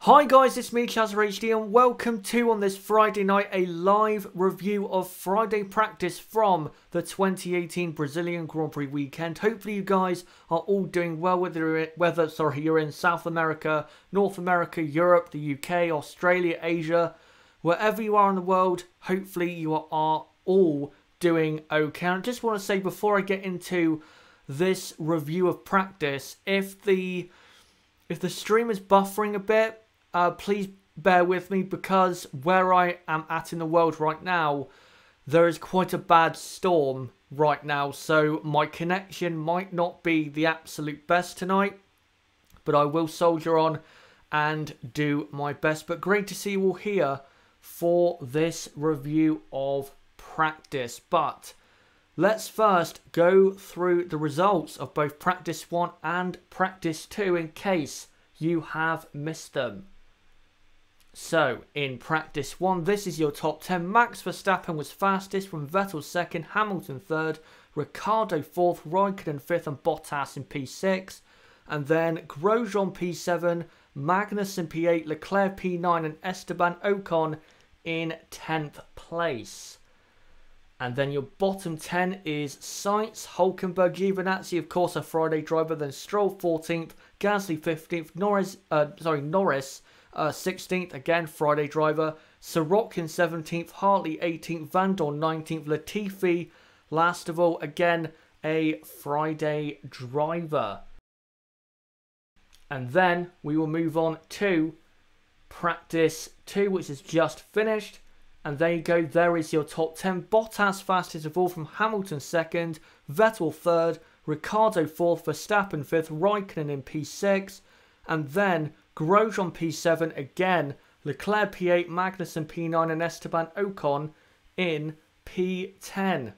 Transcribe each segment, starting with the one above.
Hi guys, it's me ChazzaHD and welcome to, on this Friday night, a live review of Friday practice from the 2018 Brazilian Grand Prix weekend. Hopefully you guys are all doing well, whether you're in South America, North America, Europe, the UK, Australia, Asia, wherever you are in the world, hopefully you are all doing okay. And I just want to say before I get into this review of practice, if the stream is buffering a bit, please bear with me, because where I am at in the world right now, there is quite a bad storm right now, so my connection might not be the absolute best tonight, but I will soldier on and do my best. But great to see you all here for this review of practice. But let's first go through the results of both practice 1 and practice 2 in case you have missed them. So, in practice 1, this is your top 10. Max Verstappen was fastest, from Vettel second, Hamilton third, Ricciardo fourth, Raikkonen fifth, and Bottas in P6. And then Grosjean P7, Magnussen P8, Leclerc P9, and Esteban Ocon in 10th place. And then your bottom 10 is Sainz, Hulkenberg, Giovinazzi, of course, a Friday driver, then Stroll 14th, Gasly 15th, Norris 16th, again Friday driver, Sirotkin 17th, Hartley 18th, Van Dorn 19th, Latifi last of all, again a Friday driver. And then we will move on to practice 2, which is just finished. And there you go, there is your top 10. Bottas fastest of all, from Hamilton second, Vettel third, Ricciardo fourth, Verstappen fifth, Raikkonen in P6, and then Grosjean P7 again, Leclerc P8, Magnussen P9, and Esteban Ocon in P10.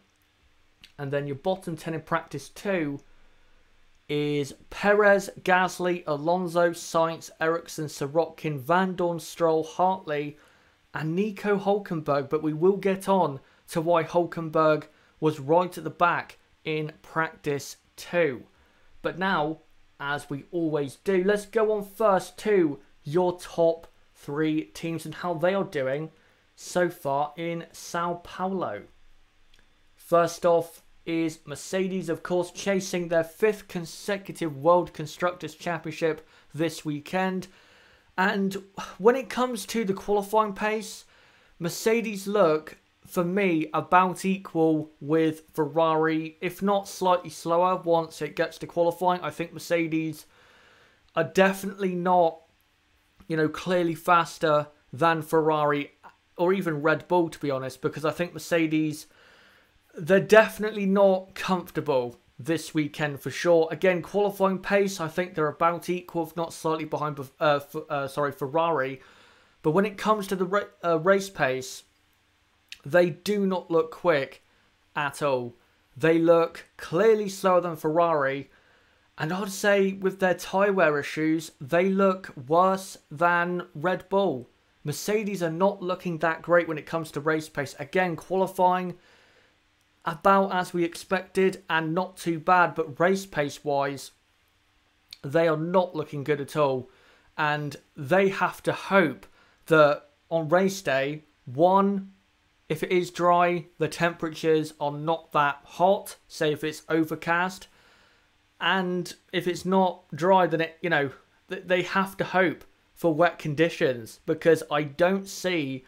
And then your bottom 10 in practice 2 is Perez, Gasly, Alonso, Sainz, Ericsson, Sirotkin, Van Dorn, Stroll, Hartley, and Nico Hulkenberg. But we will get on to why Hulkenberg was right at the back in practice 2. But now, as we always do, let's go on first to your top 3 teams and how they are doing so far in Sao Paulo. First off is Mercedes, of course, chasing their 5th consecutive World Constructors Championship this weekend. And when it comes to the qualifying pace, Mercedes look, for me, about equal with Ferrari, if not slightly slower once it gets to qualifying. I think Mercedes are definitely not, clearly faster than Ferrari or even Red Bull, to be honest, because I think Mercedes, they're definitely not comfortable this weekend for sure. Again, qualifying pace, I think they're about equal, if not slightly behind Ferrari. But when it comes to the race pace, they do not look quick at all. They look clearly slower than Ferrari. And I'd say with their tyre wear issues, they look worse than Red Bull. Mercedes are not looking that great when it comes to race pace. Again, qualifying about as we expected and not too bad. But race pace wise, they are not looking good at all. And they have to hope that on race day, one, if it is dry, the temperatures are not that hot, say if it's overcast. And if it's not dry, then they have to hope for wet conditions, because I don't see,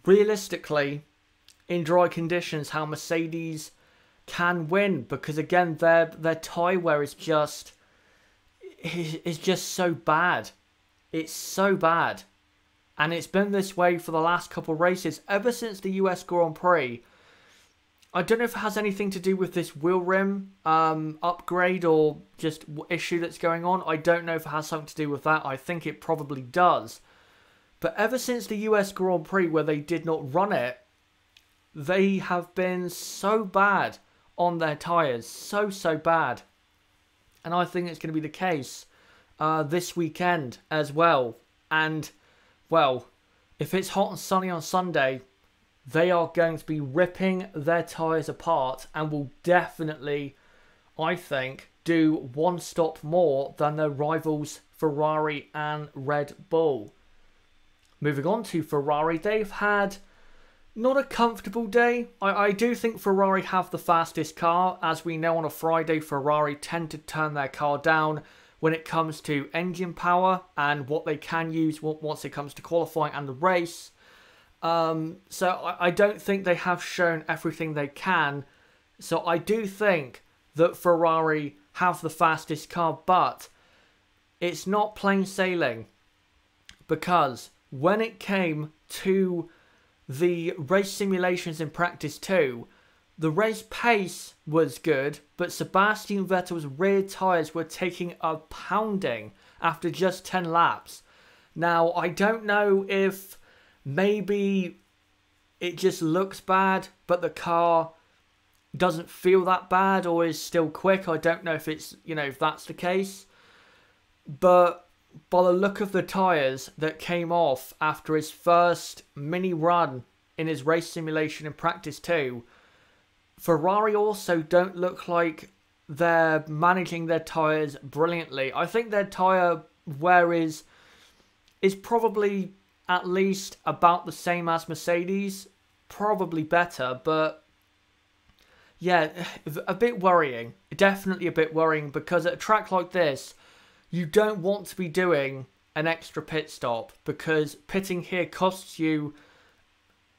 realistically, in dry conditions, how Mercedes can win. Because again, their tyre wear is just so bad. It's so bad. And it's been this way for the last couple of races, ever since the US Grand Prix. I don't know if it has anything to do with this wheel rim upgrade or just issue that's going on. I don't know if it has something to do with that. I think it probably does. But ever since the US Grand Prix, where they did not run it, they have been so bad on their tyres. So bad. And I think it's going to be the case this weekend as well. And well, if it's hot and sunny on Sunday, they are going to be ripping their tyres apart and will definitely, I think, do one stop more than their rivals Ferrari and Red Bull. Moving on to Ferrari, they've had not a comfortable day. I do think Ferrari have the fastest car. As we know, on a Friday, Ferrari tend to turn their car down when it comes to engine power and what they can use once it comes to qualifying and the race. So I don't think they have shown everything they can. So I do think that Ferrari have the fastest car, but it's not plain sailing, because when it came to the race simulations in practice 2, the race pace was good, but Sebastian Vettel's rear tyres were taking a pounding after just 10 laps. Now, I don't know if maybe it just looks bad, but the car doesn't feel that bad or is still quick. I don't know if it's, if that's the case. But by the look of the tyres that came off after his first mini run in his race simulation in practice 2, Ferrari also don't look like they're managing their tyres brilliantly. I think their tyre wear is probably at least about the same as Mercedes, probably better, but yeah, a bit worrying. Definitely a bit worrying, because at a track like this, you don't want to be doing an extra pit stop, because pitting here costs you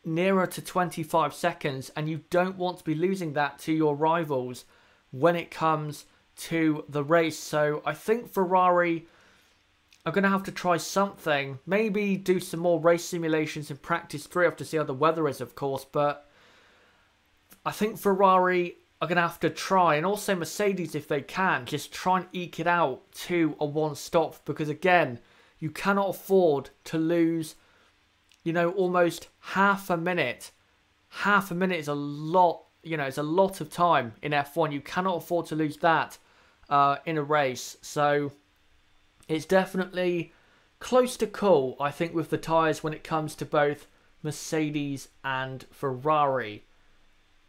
nearer to 25 seconds, and you don't want to be losing that to your rivals when it comes to the race. So I think Ferrari are going to have to try something. Maybe do some more race simulations in practice 3. I have to see how the weather is, of course, but I think Ferrari are going to have to try, and also Mercedes, if they can, just try and eke it out to a one-stop, because again, you cannot afford to lose, almost half a minute. Half a minute is a lot, it's a lot of time in F1. You cannot afford to lose that in a race. So it's definitely close to call, I think, with the tyres when it comes to both Mercedes and Ferrari.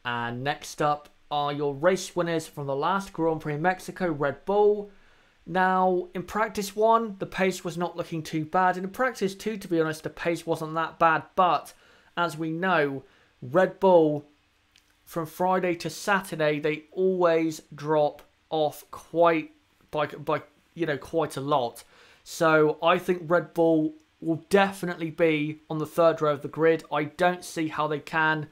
And next up are your race winners from the last Grand Prix in Mexico, Red Bull. Now, in practice 1, the pace was not looking too bad. And in practice 2, to be honest, the pace wasn't that bad. But, as we know, Red Bull, from Friday to Saturday, they always drop off quite a lot. So, I think Red Bull will definitely be on the third row of the grid. I don't see how they can,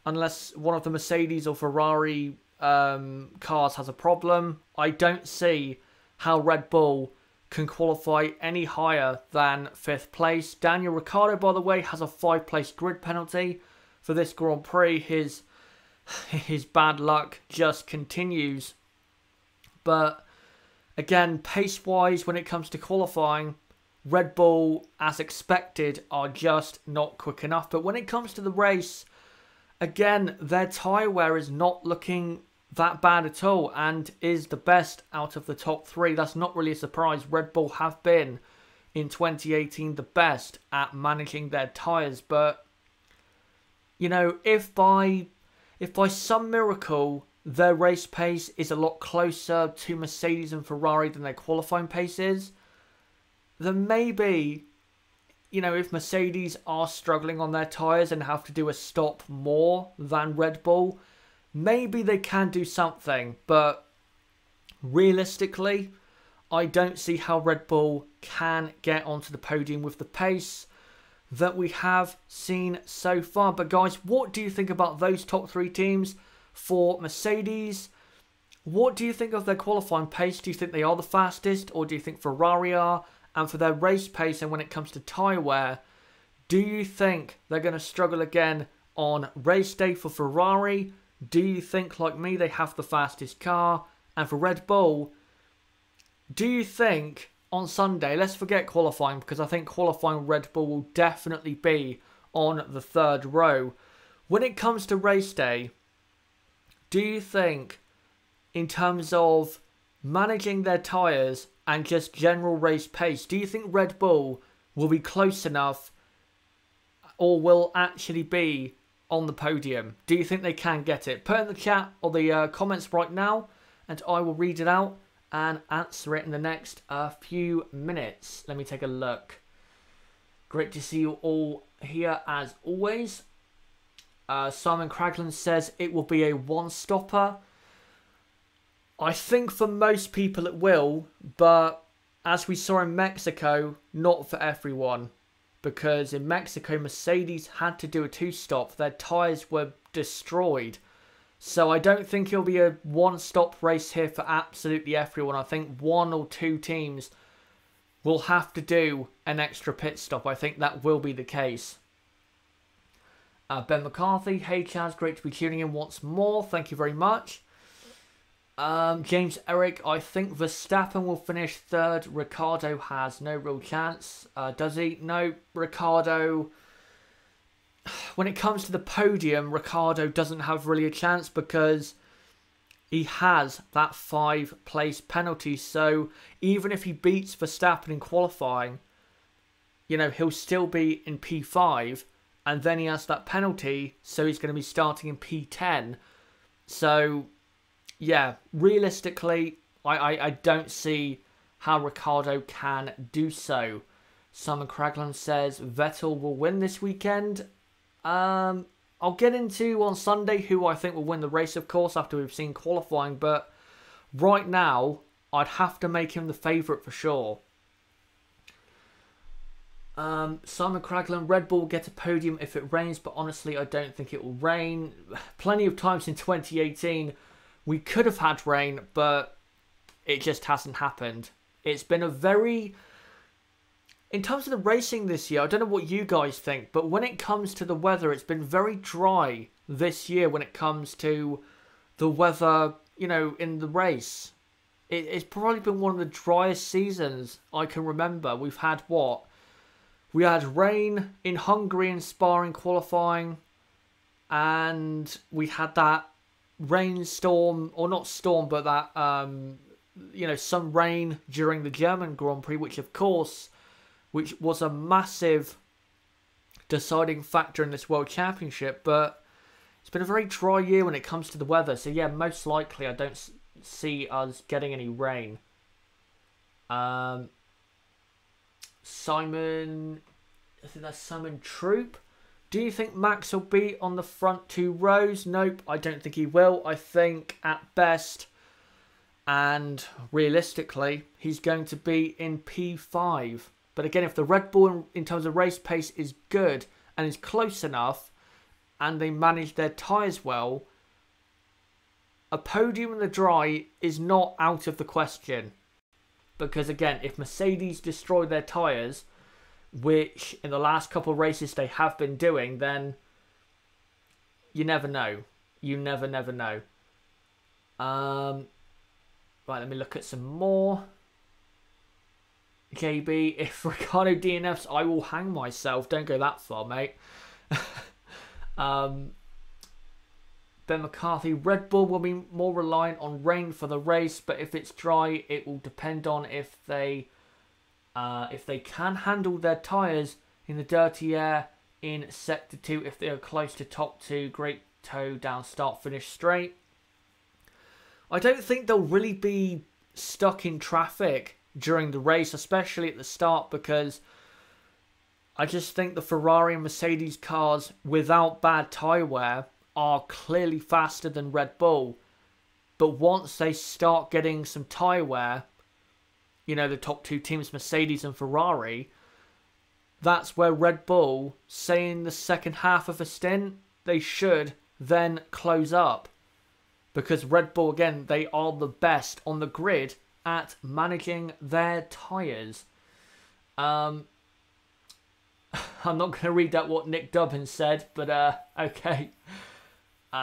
unless one of the Mercedes or Ferrari cars has a problem. I don't see how Red Bull can qualify any higher than 5th place. Daniel Ricciardo, by the way, has a 5-place grid penalty for this Grand Prix. His bad luck just continues. But again, pace-wise, when it comes to qualifying, Red Bull, as expected, are just not quick enough. But when it comes to the race, again, their tyre wear is not looking that bad at all, and is the best out of the top 3. That's not really a surprise. Red Bull have been, in 2018, the best at managing their tyres. But, if by some miracle their race pace is a lot closer to Mercedes and Ferrari than their qualifying pace is, then maybe, if Mercedes are struggling on their tyres and have to do a stop more than Red Bull, maybe they can do something. But realistically, I don't see how Red Bull can get onto the podium with the pace that we have seen so far. But guys, what do you think about those top 3 teams? For Mercedes, what do you think of their qualifying pace? Do you think they are the fastest, or do you think Ferrari are? And for their race pace and when it comes to tyre wear, do you think they're going to struggle again on race day for Ferrari? Do you think, like me, they have the fastest car? And for Red Bull, do you think on Sunday, let's forget qualifying, because I think qualifying Red Bull will definitely be on the third row. When it comes to race day, do you think, in terms of managing their tyres and just general race pace, do you think Red Bull will be close enough, or will actually be on the podium? Do you think they can get it? Put in the chat or the comments right now, and I will read it out and answer it in the next few minutes. Let me take a look. Great to see you all here as always. Simon Cragland says it will be a one-stopper. I think for most people it will, but as we saw in Mexico, not for everyone. Because in Mexico, Mercedes had to do a two-stop. Their tyres were destroyed. So I don't think it'll be a one-stop race here for absolutely everyone. I think 1 or 2 teams will have to do an extra pit stop. I think that will be the case. Ben McCarthy, hey Chaz, great to be tuning in once more. Thank you very much. James Eric, I think Verstappen will finish 3rd. Ricciardo has no real chance. Does he? No, Ricciardo... When it comes to the podium, Ricciardo doesn't have really a chance because he has that 5-place penalty. So even if he beats Verstappen in qualifying, you know, he'll still be in P5. And then he has that penalty, so he's going to be starting in P10. So, yeah, realistically, I don't see how Ricciardo can do so. Simon Cragland says Vettel will win this weekend. I'll get into on Sunday who I think will win the race, of course, after we've seen qualifying. But right now, I'd have to make him the favourite for sure. Simon Cragland, Red Bull will get a podium if it rains, but honestly, I don't think it will rain. Plenty of times in 2018, we could have had rain, but it just hasn't happened. It's been a very... In terms of the racing this year, I don't know what you guys think, but when it comes to the weather, it's been very dry this year when it comes to the weather, you know, in the race. It's probably been one of the driest seasons I can remember. We've had what? We had rain in Hungary in Spa in qualifying, and we had that rainstorm, or not storm, but that, you know, some rain during the German Grand Prix, which of course, which was a massive deciding factor in this World Championship, but it's been a very dry year when it comes to the weather, so yeah, most likely I don't see us getting any rain. Simon, I think that's Simon Troop. Do you think Max will be on the front 2 rows? Nope, I don't think he will. I think at best and realistically, he's going to be in P5. But again, if the Red Bull in terms of race pace is good and is close enough and they manage their tyres well, a podium in the dry is not out of the question. Because again, if Mercedes destroy their tyres, which in the last couple of races they have been doing, then you never know. You never know. Right, let me look at some more. JB, if Ricciardo DNFs, I will hang myself. Don't go that far, mate. Ben McCarthy, Red Bull will be more reliant on rain for the race, but if it's dry, it will depend on if they can handle their tyres in the dirty air in Sector 2. If they are close to top 2, great toe down, start, finish straight. I don't think they'll really be stuck in traffic during the race, especially at the start, because I just think the Ferrari and Mercedes cars without bad tyre wear are clearly faster than Red Bull. But once they start getting some tyre wear, you know, the top 2 teams, Mercedes and Ferrari, that's where Red Bull, say in the second half of a stint, they should then close up. Because Red Bull, again, they are the best on the grid at managing their tyres. I'm not going to read out what Nick Dubbin said, but okay.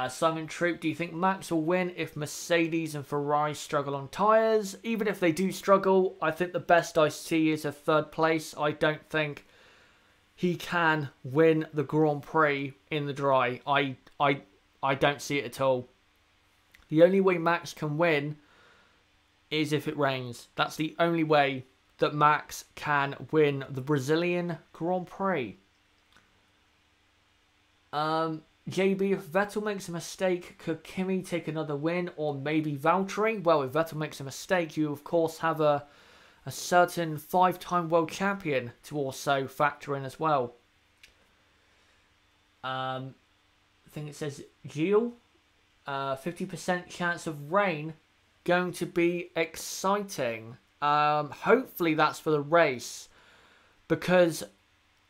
Simon Troop, do you think Max will win if Mercedes and Ferrari struggle on tyres? Even if they do struggle, I think the best I see is a 3rd place. I don't think he can win the Grand Prix in the dry. I don't see it at all. The only way Max can win is if it rains. That's the only way that Max can win the Brazilian Grand Prix. JB, if Vettel makes a mistake, could Kimi take another win, or maybe Valtteri? Well, if Vettel makes a mistake, you of course have a a certain 5-time world champion to also factor in as well. I think it says Gilles, 50% chance of rain, going to be exciting. Hopefully that's for the race, because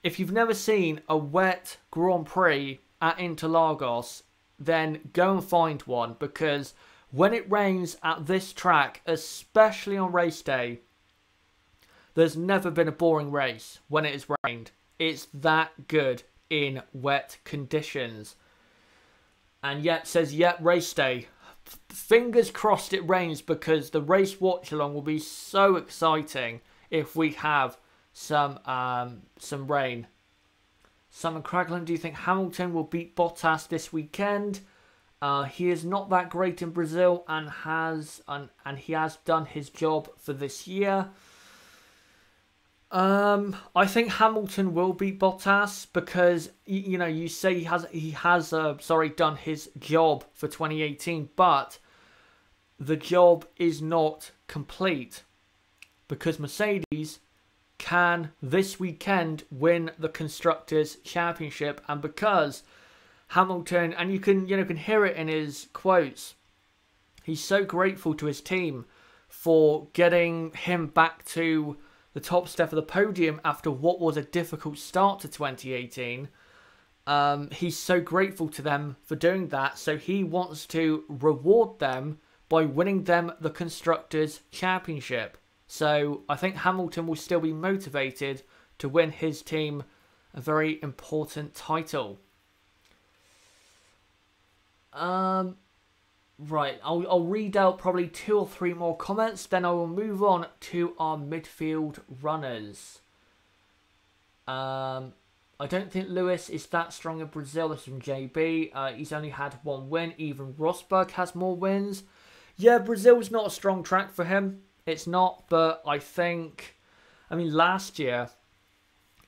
if you've never seen a wet Grand Prix at Interlagos, then go and find one, because when it rains at this track, especially on race day, there's never been a boring race when it has rained. It's that good in wet conditions. And yet, says, yet, race day. Fingers crossed it rains, because the race watch along will be so exciting if we have some rain. Simon Cragland, do you think Hamilton will beat Bottas this weekend? He is not that great in Brazil, and he has done his job for this year. I think Hamilton will beat Bottas, because you say he has done his job for 2018, but the job is not complete, because Mercedes can this weekend win the Constructors' Championship, and because Hamilton, and you can hear it in his quotes, he's so grateful to his team for getting him back to the top step of the podium after what was a difficult start to 2018. He's so grateful to them for doing that, so he wants to reward them by winning them the Constructors' Championship. So I think Hamilton will still be motivated to win his team a very important title. Right, I'll read out probably 2 or 3 more comments, then I will move on to our midfield runners. I don't think Lewis is that strong in Brazil. This is from JB. He's only had 1 win. Even Rosberg has more wins. Yeah, Brazil's not a strong track for him. It's not, but I mean, last year,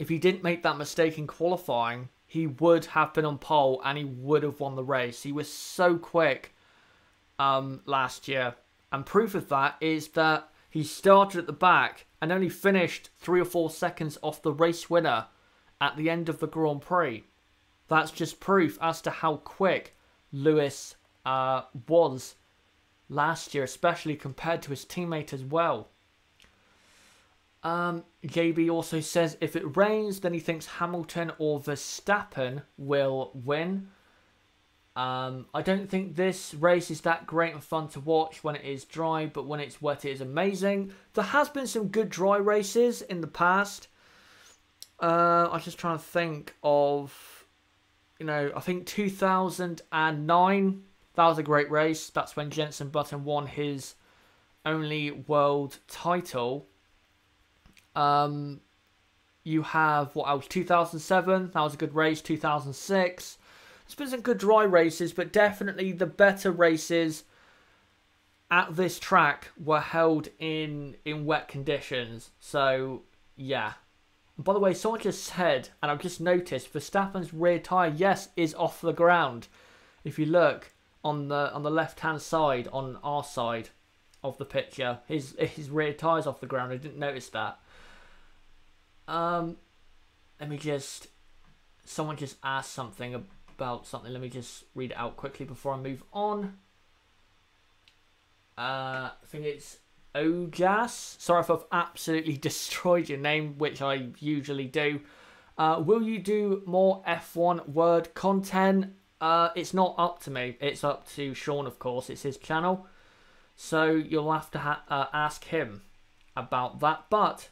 if he didn't make that mistake in qualifying, he would have been on pole and he would have won the race. He was so quick last year, and proof of that is that he started at the back and only finished 3 or 4 seconds off the race winner at the end of the Grand Prix. That's just proof as to how quick Lewis was last year, especially compared to his teammate as well. JB also says if it rains, then he thinks Hamilton or Verstappen will win. I don't think this race is that great and fun to watch when it is dry, but when it's wet, it is amazing. There has been some good dry races in the past. I was just trying to think of, I think 2009, that was a great race. That's when Jenson Button won his only world title. You have, what else, 2007, that was a good race. 2006. There's been some good dry races, but definitely the better races at this track were held in wet conditions. So, yeah. And by the way, someone just said, and I've just noticed, Verstappen's rear tyre, yes, is off the ground. If you look on the left-hand side, on our side of the picture, his rear tyre's off the ground. I didn't notice that. Let me just... Someone just asked something about something. Let me just read it out quickly before I move on. I think it's Ojas. Sorry if I've absolutely destroyed your name, which I usually do. Will you do more F1 word content? It's not up to me. It's up to Sean, of course. It's his channel. So you'll have to ask him about that. But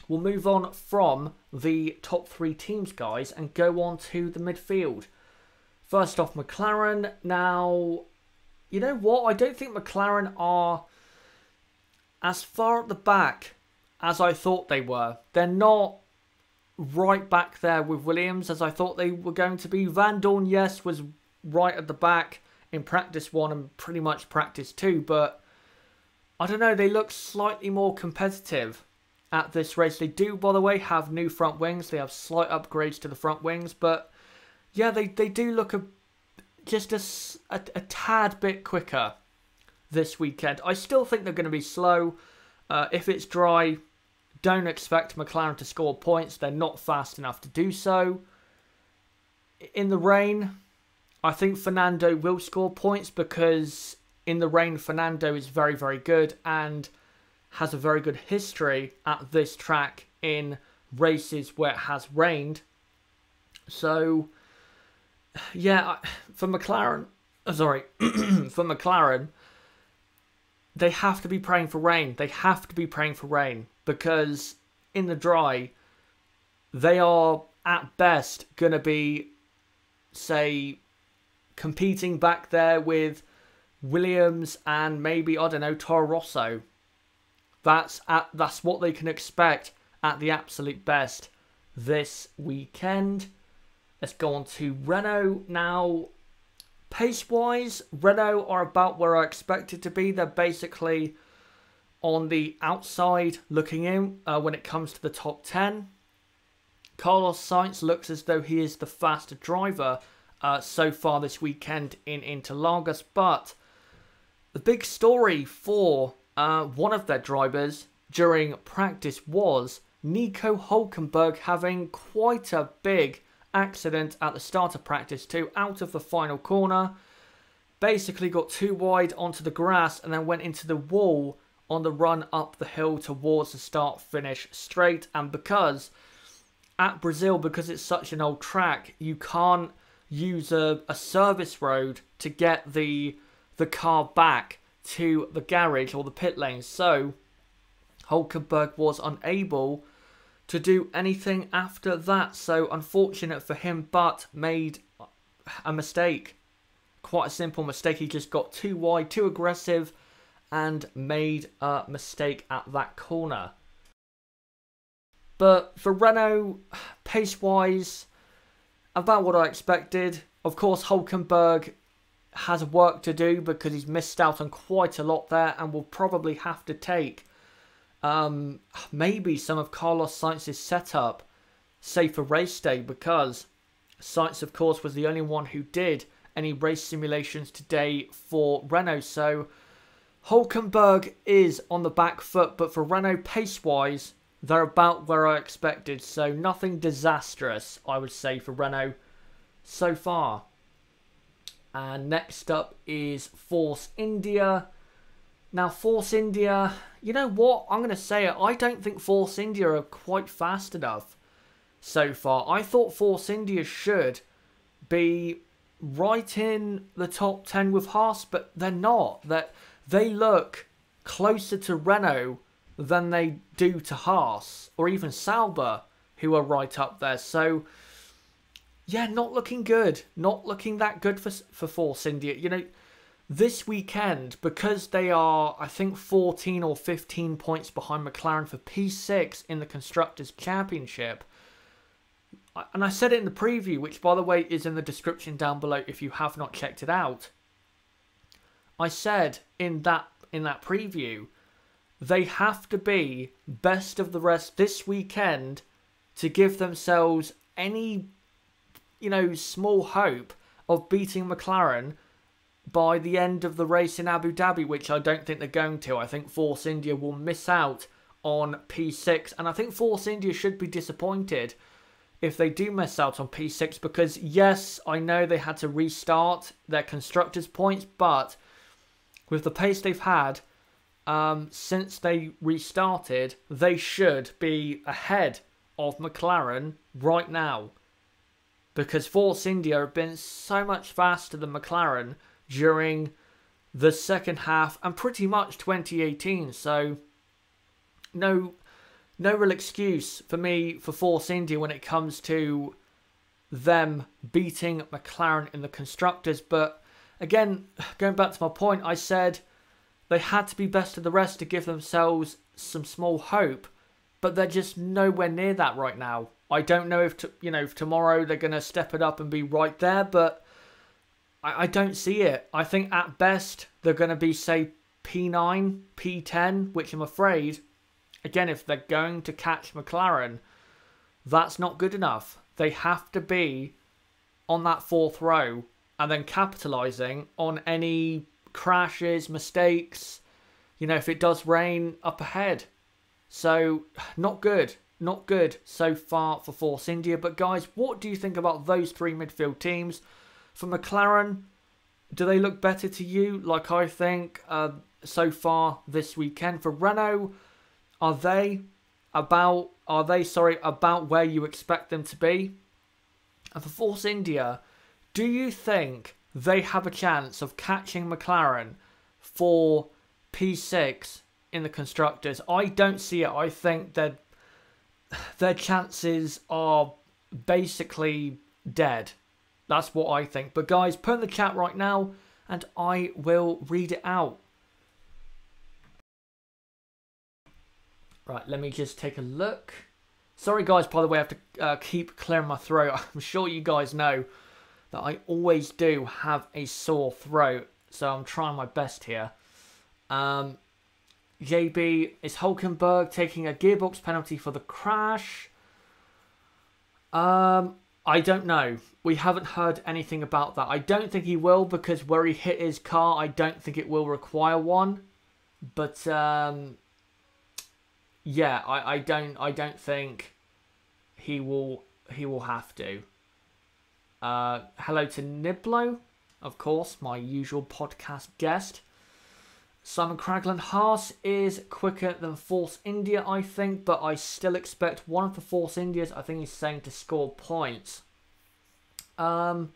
we'll move on from the top 3 teams, guys, and go on to the midfield. First off, McLaren. Now, you know what? I don't think McLaren are as far at the back as I thought they were. They're not right back there with Williams as I thought they were going to be. Van Dorn, yes, was right at the back in practice 1 and pretty much practice 2, but I don't know, they look slightly more competitive at this race. They do, by the way, have new front wings. They have slight upgrades to the front wings, but yeah, they do look just a tad bit quicker this weekend. I still think they're going to be slow. If it's dry, don't expect McLaren to score points. They're not fast enough to do so. In the rain, I think Fernando will score points because in the rain, Fernando is very, very good and has a very good history at this track in races where it has rained. So, yeah, for McLaren, for McLaren, they have to be praying for rain. They have to be praying for rain because in the dry, they are at best going to be, say, competing back there with Williams and maybe, I don't know, Toro Rosso. That's what they can expect at the absolute best this weekend. Let's go on to Renault now. Pace-wise, Renault are about where I expected to be. They're basically on the outside looking in when it comes to the top 10. Carlos Sainz looks as though he is the faster driver so far this weekend in Interlagos. But the big story for one of their drivers during practice was Nico Hülkenberg having quite a big accident at the start of practice 2 out of the final corner. Basically got too wide onto the grass and then went into the wall on the run up the hill towards the start-finish straight. And because at Brazil, because it's such an old track, you can't use a service road to get the car back to the garage or the pit lane. So Hülkenberg was unable to do anything after that. So unfortunate for him, but made a mistake. Quite a simple mistake. He just got too wide, too aggressive, and made a mistake at that corner. But for Renault, pace-wise, about what I expected. Of course, Hülkenberg has work to do because he's missed out on quite a lot there and will probably have to take maybe some of Carlos Sainz's setup, say for race day, because Sainz, of course, was the only one who did any race simulations today for Renault. So Hülkenberg is on the back foot, but for Renault, pace-wise, they're about where I expected. So nothing disastrous, I would say, for Renault so far. And next up is Force India. Now, Force India, you know what? I'm going to say it. I don't think Force India are quite fast enough so far. I thought Force India should be right in the top 10 with Haas, but they're not. They look closer to Renault than they do to Haas, or even Sauber, who are right up there. So, yeah, not looking good. Not looking that good for Force India. You know, this weekend, because they are, I think, 14 or 15 points behind McLaren for P6 in the Constructors' Championship. And I said it in the preview, which, by the way, is in the description down below if you have not checked it out. I said in that preview, they have to be best of the rest this weekend to give themselves any, you know, small hope of beating McLaren by the end of the race in Abu Dhabi, which I don't think they're going to. I think Force India will miss out on P6, and I think Force India should be disappointed if they do miss out on P6, because yes, I know they had to restart their constructors' points, but with the pace they've had since they restarted, they should be ahead of McLaren right now, because Force India have been so much faster than McLaren during the second half and pretty much 2018. So no real excuse for me for Force India when it comes to them beating McLaren in the Constructors. But again, going back to my point, I said they had to be best of the rest to give themselves some small hope, but they're just nowhere near that right now. I don't know if if tomorrow they're going to step it up and be right there, but I don't see it. I think at best they're going to be, say, P9, P10, which I'm afraid, again, if they're going to catch McLaren, that's not good enough. They have to be on that fourth row and then capitalising on any crashes, mistakes, you know, if it does rain up ahead. So, not good. Not good so far for Force India. But guys, what do you think about those three midfield teams? For McLaren, do they look better to you, like I think, so far this weekend? For Renault, are they about where you expect them to be? And for Force India, do you think they have a chance of catching McLaren for P6 in the constructors? I don't see it. I think that their chances are basically dead. That's what I think. But guys, put in the chat right now and I will read it out. Right, let me just take a look. Sorry guys, by the way, I have to keep clearing my throat. I'm sure you guys know that I always do have a sore throat, so I'm trying my best here. JB, is Hulkenberg taking a gearbox penalty for the crash? I don't know. We haven't heard anything about that. I don't think he will, because where he hit his car, I don't think it will require one. But yeah, I don't think he will have to. Hello to Niblo, of course, my usual podcast guest. Simon Cragland, Haas is quicker than Force India, I think, but I still expect one of the Force Indias, I think he's saying, to score points. I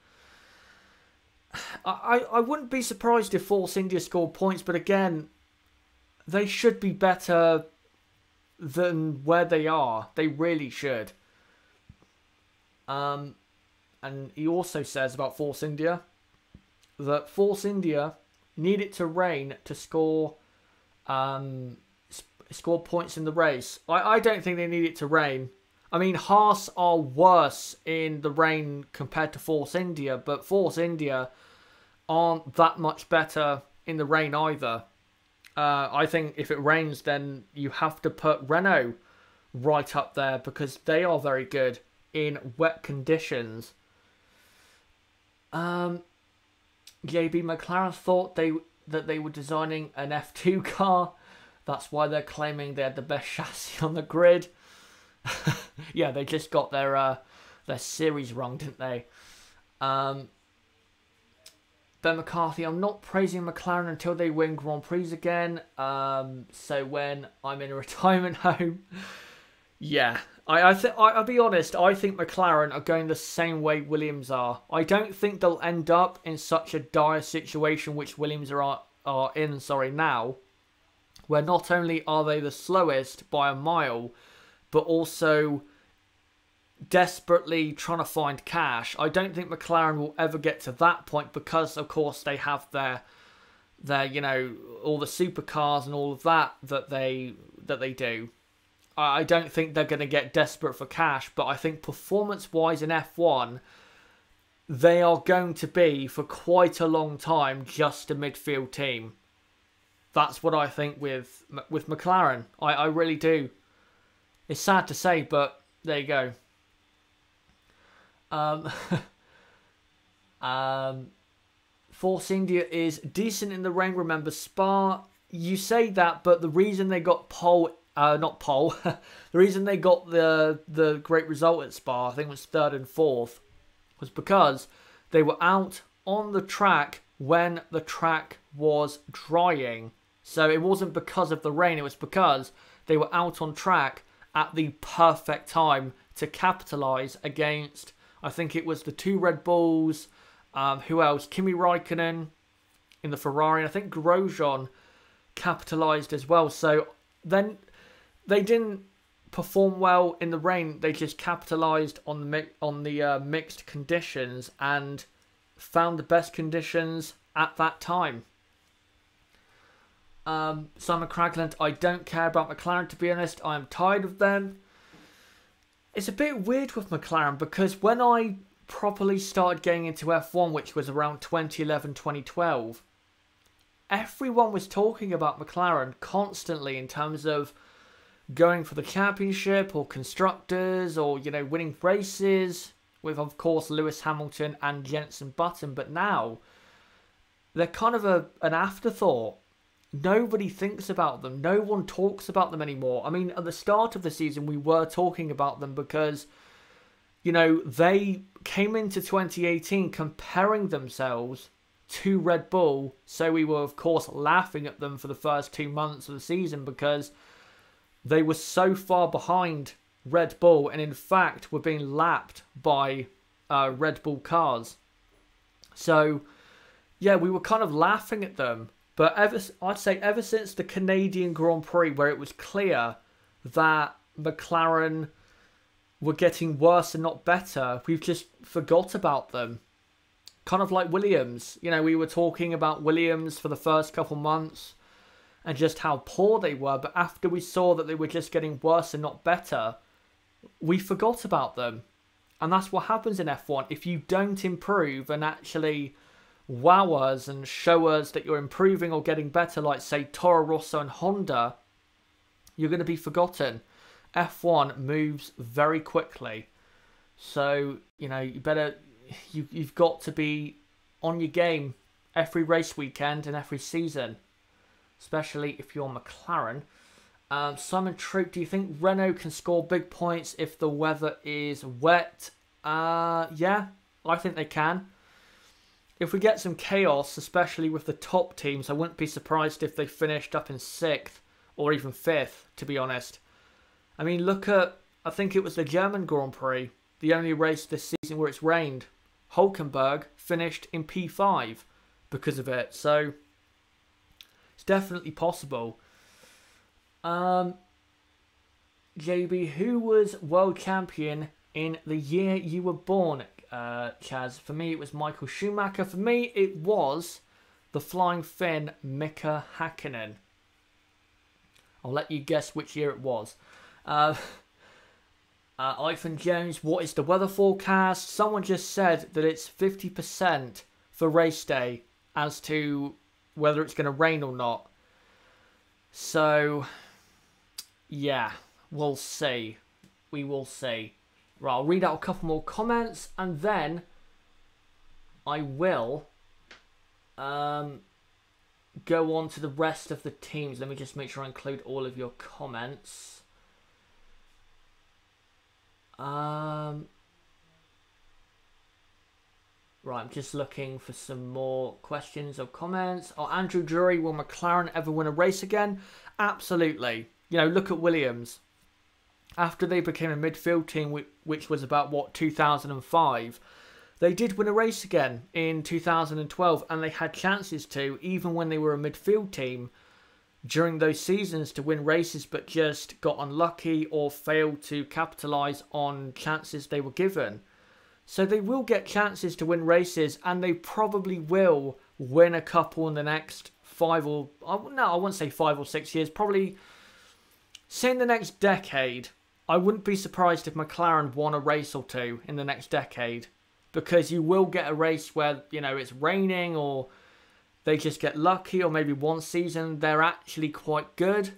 wouldn't be surprised if Force India scored points, but again, they should be better than where they are. They really should. And he also says about Force India that Force India need it to rain to score points in the race. I don't think they need it to rain. I mean, Haas are worse in the rain compared to Force India, but Force India aren't that much better in the rain either. I think if it rains, then you have to put Renault right up there because they are very good in wet conditions. JB, McLaren thought that they were designing an F2 car. That's why they're claiming they had the best chassis on the grid. Yeah, they just got their series wrong, didn't they? Ben McCarthy, I'm not praising McLaren until they win Grand Prix again. So when I'm in a retirement home, yeah, I'll be honest. I think McLaren are going the same way Williams are. I don't think they'll end up in such a dire situation which Williams are in. Now, where not only are they the slowest by a mile, but also desperately trying to find cash. I don't think McLaren will ever get to that point because, of course, they have their all the supercars and all of that they do. I don't think they're going to get desperate for cash, but I think performance-wise in F1, they are going to be, for quite a long time, just a midfield team. That's what I think with McLaren. I really do. It's sad to say, but there you go. Force India is decent in the rain. Remember Spa. You say that, but the reason they got the reason they got the great result at Spa, I think it was 3rd and 4th, was because they were out on the track when the track was drying. So it wasn't because of the rain, it was because they were out on track at the perfect time to capitalise against, I think it was the 2 Red Bulls, who else? Kimi Raikkonen in the Ferrari, and I think Grosjean capitalised as well. So then they didn't perform well in the rain. They just capitalised on the mixed conditions and found the best conditions at that time. Simon Cragland, I don't care about McLaren, to be honest. I am tired of them. It's a bit weird with McLaren because when I properly started getting into F1, which was around 2011, 2012, everyone was talking about McLaren constantly in terms of going for the championship or constructors or, winning races with, of course, Lewis Hamilton and Jenson Button. But now they're kind of an afterthought. nobody thinks about them. No one talks about them anymore. I mean, at the start of the season, we were talking about them because, you know, they came into 2018 comparing themselves to Red Bull. So we were, of course, laughing at them for the first 2 months of the season because they were so far behind Red Bull. And in fact, were being lapped by Red Bull cars. So, yeah, we were kind of laughing at them. But I'd say ever since the Canadian Grand Prix, where it was clear that McLaren were getting worse and not better, we've just forgot about them. Kind of like Williams. You know, we were talking about Williams for the first couple months and just how poor they were. But after we saw that they were just getting worse and not better, we forgot about them. And that's what happens in F1. If you don't improve and actually wow us and show us that you're improving or getting better, like, say, Toro Rosso and Honda, you're going to be forgotten. F1 moves very quickly. So, you know, you've got to be on your game every race weekend and every season, especially if you're McLaren. Simon Troop, do you think Renault can score big points if the weather is wet? Yeah, I think they can. If we get some chaos, especially with the top teams, I wouldn't be surprised if they finished up in 6th or even 5th, to be honest. I mean, look at, I think it was the German Grand Prix, the only race this season where it's rained. Hulkenberg finished in P5 because of it, so it's definitely possible. JB, who was world champion in the year you were born? Chaz, for me it was Michael Schumacher. For me it was the Flying Finn Mika Hakkinen. I'll let you guess which year it was. Ivan Jones, what is the weather forecast? Someone just said that it's 50% for race day as to whether it's going to rain or not. So, yeah, we'll see. We will see. Right, I'll read out a couple more comments and then I will go on to the rest of the teams. Let me just make sure I include all of your comments. Right, I'm just looking for some more questions or comments. Oh, Andrew Drury, will McLaren ever win a race again? Absolutely. You know, look at Williams. After they became a midfield team, which was about, what, 2005, they did win a race again in 2012, and they had chances to, even when they were a midfield team, during those seasons to win races, but just got unlucky or failed to capitalise on chances they were given. So they will get chances to win races, and they probably will win a couple in the next 5 or... No, I wouldn't say 5 or 6 years. Probably, say in the next decade. I wouldn't be surprised if McLaren won a race or two in the next decade. Because you will get a race where, you know, it's raining or they just get lucky, or maybe one season they're actually quite good.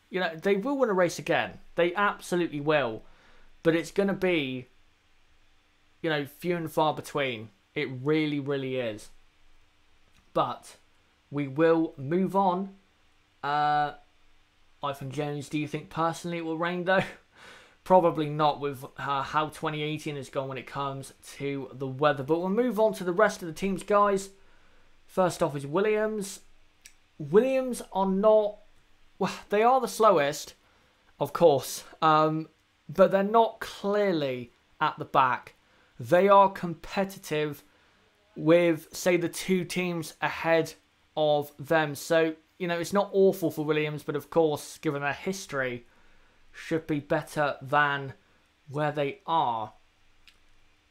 You know, they will win a race again. They absolutely will. But it's going to be, you know, few and far between. It really, really is. But we will move on. Ivan Jones, do you think personally it will rain though? Probably not with how 2018 has gone when it comes to the weather. But we'll move on to the rest of the teams, guys. First off is Williams. Williams are not... Well, they are the slowest, of course. But they're not clearly at the back. They are competitive with, say, the 2 teams ahead of them. So, you know, it's not awful for Williams, but of course, given their history, should be better than where they are.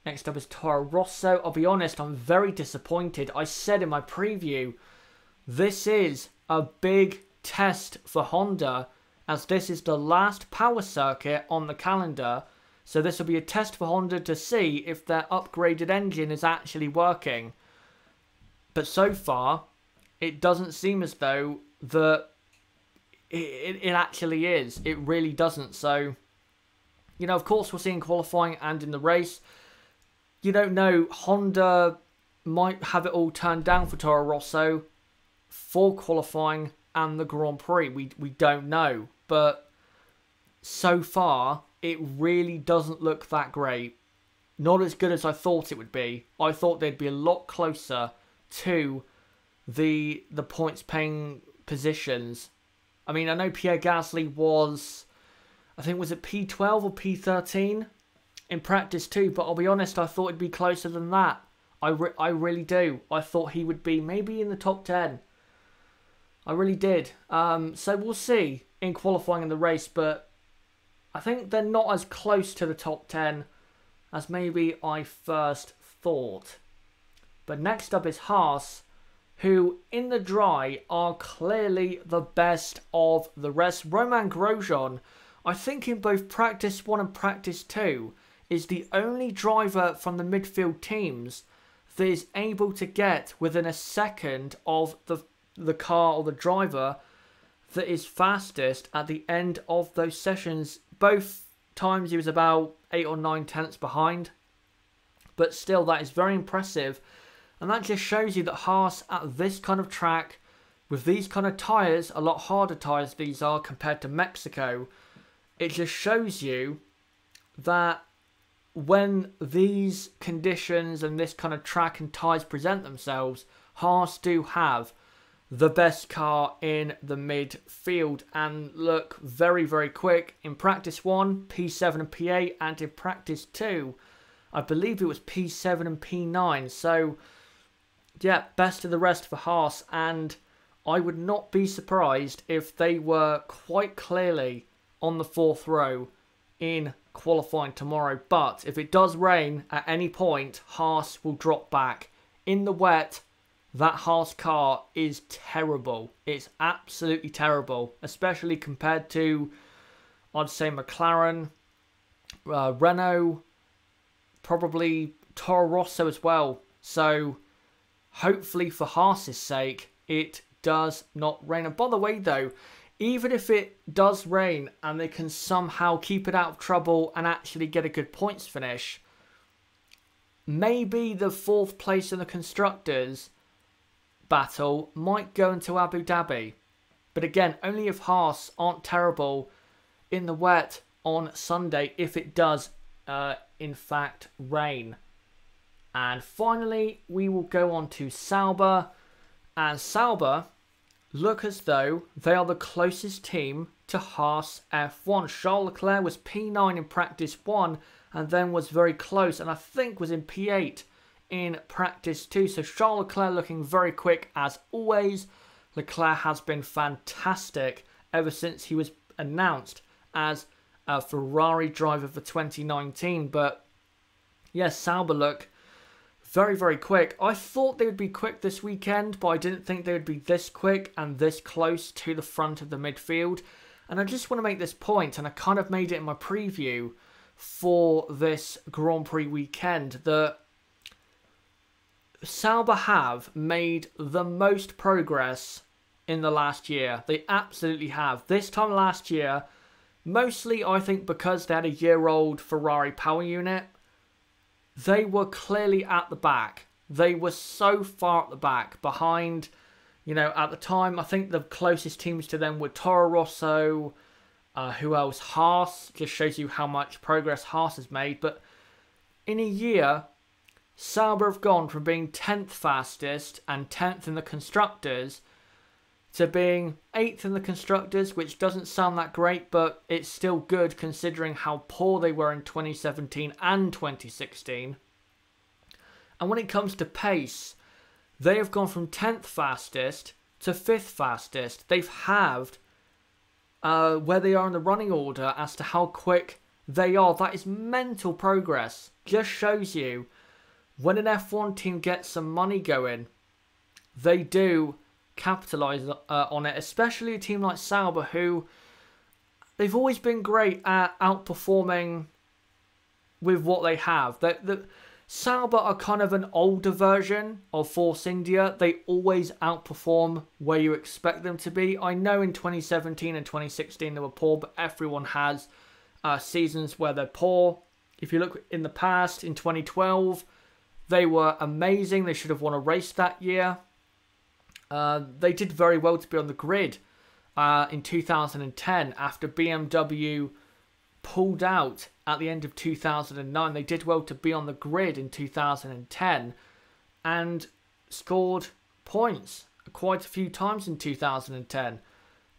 Next up is Toro Rosso. I'll be honest, I'm very disappointed. I said in my preview, this is a big test for Honda, as this is the last power circuit on the calendar. So this will be a test for Honda to see if their upgraded engine is actually working. But so far, it doesn't seem as though that it actually is. It really doesn't. So, you know, of course, we'll see in qualifying and in the race. You don't know. Honda might have it all turned down for Toro Rosso for qualifying and the Grand Prix. We don't know, but so far it really doesn't look that great. Not as good as I thought it would be. I thought they'd be a lot closer to the points paying positions. I mean, I know Pierre Gasly was, I think, was it P12 or P13 in practice too, but I'll be honest, I thought it'd be closer than that. I really do. I thought he would be maybe in the top 10. I really did. So we'll see in qualifying in the race, but I think they're not as close to the top 10 as maybe I first thought. But next up is Haas, who in the dry are clearly the best of the rest. Romain Grosjean, I think in both practice 1 and practice 2, is the only driver from the midfield teams that is able to get within a second of the car or the driver that is fastest at the end of those sessions. Both times he was about 8 or 9 tenths behind, but still that is very impressive, and that just shows you that Haas at this kind of track with these kind of tyres, a lot harder tyres these are compared to Mexico, it just shows you that when these conditions and this kind of track and tyres present themselves, Haas do have the best car in the midfield and look very, very quick. In practice 1, P7 and P8, and in practice 2, I believe it was P7 and P9. So, yeah, best of the rest for Haas, and I would not be surprised if they were quite clearly on the 4th row in qualifying tomorrow. But if it does rain at any point, Haas will drop back. In the wet, that Haas car is terrible. It's absolutely terrible, especially compared to, I'd say, McLaren, Renault, probably Toro Rosso as well. So hopefully for Haas's sake, it does not rain. And by the way though, even if it does rain and they can somehow keep it out of trouble and actually get a good points finish, maybe the 4th place in the constructors battle might go into Abu Dhabi. But again, only if Haas aren't terrible in the wet on Sunday, if it does in fact rain. And finally, we will go on to Sauber. And Sauber look as though they are the closest team to Haas F1. Charles Leclerc was P9 in practice 1 and then was very close, and I think was in P8 in practice 2. So Charles Leclerc looking very quick as always. Leclerc has been fantastic ever since he was announced as a Ferrari driver for 2019. But yes, Sauber look very, very quick. I thought they would be quick this weekend, but I didn't think they would be this quick and this close to the front of the midfield. And I just want to make this point, and I kind of made it in my preview for this Grand Prix weekend, that Sauber have made the most progress in the last year. They absolutely have. This time last year, mostly I think because they had a year-old Ferrari power unit, they were clearly at the back. They were so far at the back, behind, you know, at the time, I think the closest teams to them were Toro Rosso, who else? Haas. Just shows you how much progress Haas has made. But in a year, Sauber have gone from being 10th fastest and 10th in the constructors to being 8th in the constructors, which doesn't sound that great, but it's still good considering how poor they were in 2017 and 2016. And when it comes to pace, they have gone from 10th fastest to 5th fastest. They've halved where they are in the running order as to how quick they are. That is mental progress. Just shows you when an F1 team gets some money going, they do capitalise on it, especially a team like Sauber, who they've always been great at outperforming with what they have. Sauber are kind of an older version of Force India. They always outperform where you expect them to be. I know in 2017 and 2016 they were poor, but everyone has seasons where they're poor. If you look in the past, in 2012, they were amazing. They should have won a race that year. They did very well to be on the grid in 2010 after BMW pulled out at the end of 2009. They did well to be on the grid in 2010 and scored points quite a few times in 2010.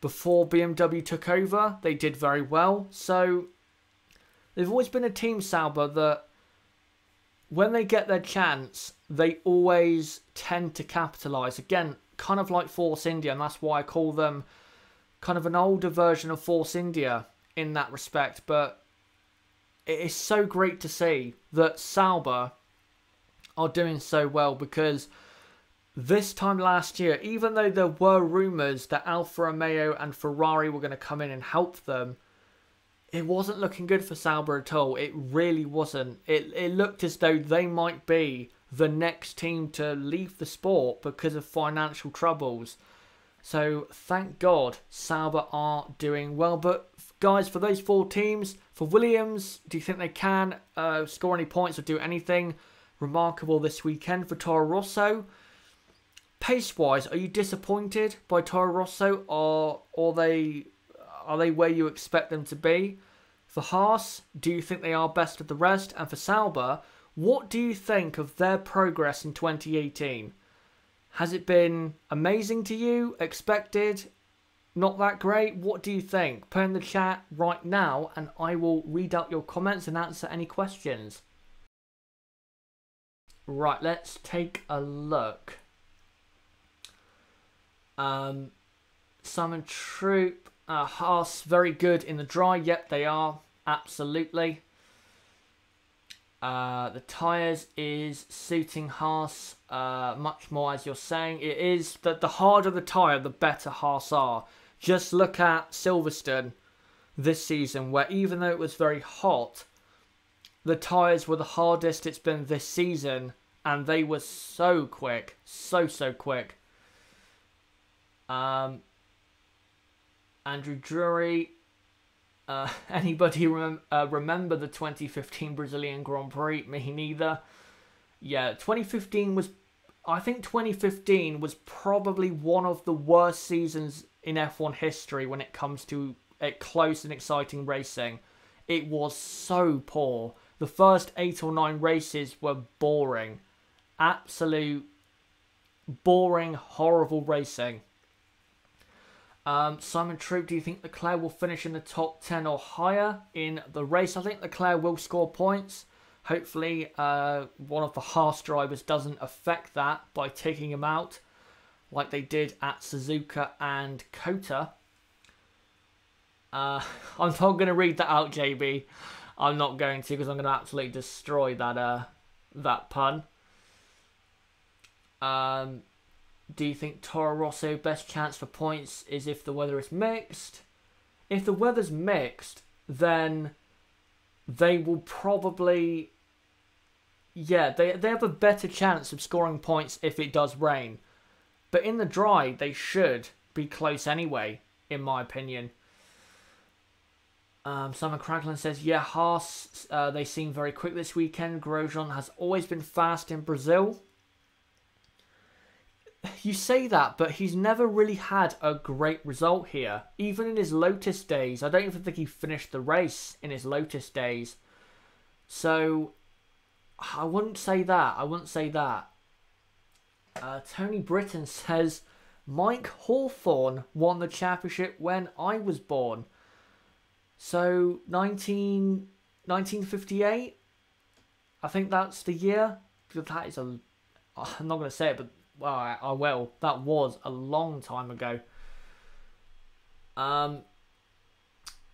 Before BMW took over, they did very well. So they've always been a team, Sauber, that when they get their chance, they always tend to capitalise. Again, kind of like Force India, and that's why I call them kind of an older version of Force India in that respect. But it is so great to see that Sauber are doing so well, because this time last year, even though there were rumours that Alfa Romeo and Ferrari were going to come in and help them, it wasn't looking good for Sauber at all. It really wasn't. It looked as though they might be the next team to leave the sport because of financial troubles. So thank God Sauber are doing well. But guys, for those 4 teams, for Williams, do you think they can score any points or do anything remarkable this weekend? For Toro Rosso, pace-wise, are you disappointed by Toro Rosso, or are they where you expect them to be? For Haas, do you think they are best of the rest? And for Sauber, what do you think of their progress in 2018? Has it been amazing to you? Expected? Not that great? What do you think? Put in the chat right now and I will read out your comments and answer any questions. Right, let's take a look. Simon Troop, Haas, very good in the dry. Yep, they are. Absolutely. The tyres is suiting Haas much more, as you're saying. It is that the harder the tyre, the better Haas are. Just look at Silverstone this season, where even though it was very hot, the tyres were the hardest it's been this season, and they were so quick. So quick. Andrew Drury, anybody remember the 2015 Brazilian Grand Prix? Me neither. Yeah, 2015 was, I think 2015 was probably one of the worst seasons in F1 history when it comes to close and exciting racing. It was so poor. The first 8 or 9 races were boring. Absolute boring, horrible racing. Simon Troop, do you think Leclerc will finish in the top 10 or higher in the race? I think Leclerc will score points. Hopefully, one of the Haas drivers doesn't affect that by taking him out like they did at Suzuka and Kota. I'm not going to read that out, JB. I'm not going to, because I'm going to absolutely destroy that pun. Do you think Toro Rosso best chance for points is if the weather is mixed? If the weather's mixed, then they will probably... Yeah, they have a better chance of scoring points if it does rain. But in the dry, they should be close anyway, in my opinion. Simon Cracklin says, yeah, Haas, they seem very quick this weekend. Grosjean has always been fast in Brazil. You say that, but he's never really had a great result here. Even in his Lotus days. I don't even think he finished the race in his Lotus days. So, I wouldn't say that. I wouldn't say that. Tony Britton says, Mike Hawthorne won the championship when I was born. So, 1958? I think that's the year. That is I'm not going to say it, but well, I will. That was a long time ago.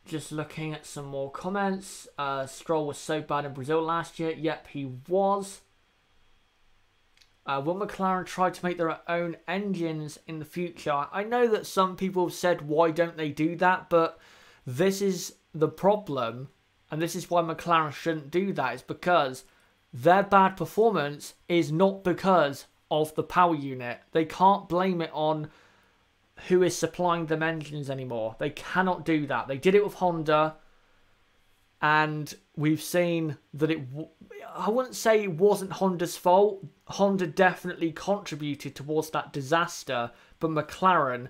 Just looking at some more comments. Stroll was so bad in Brazil last year. Yep, he was. Will McLaren try to make their own engines in the future? I know that some people have said, why don't they do that? But this is the problem. And this is why McLaren shouldn't do that. It's because their bad performance is not because of the power unit. They can't blame it on who is supplying them engines anymore. They cannot do that. They did it with Honda. And we've seen that I wouldn't say it wasn't Honda's fault. Honda definitely contributed towards that disaster, but McLaren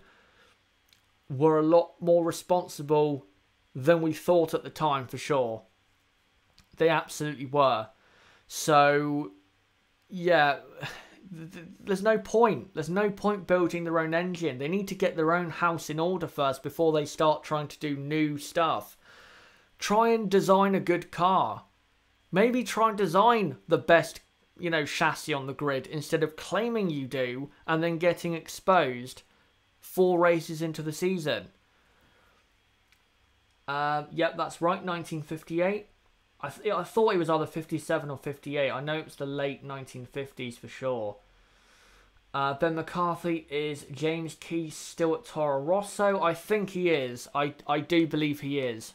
were a lot more responsible than we thought at the time, for sure. They absolutely were. So, yeah, there's no point. There's no point building their own engine. They need to get their own house in order first before they start trying to do new stuff. Try and design a good car. Maybe try and design the best, chassis on the grid instead of claiming you do and then getting exposed 4 races into the season. Yep, that's right, 1958. I thought it was either 57 or 58. I know it was the late 1950s for sure. Ben McCarthy, is James Key still at Toro Rosso? I think he is. I do believe he is.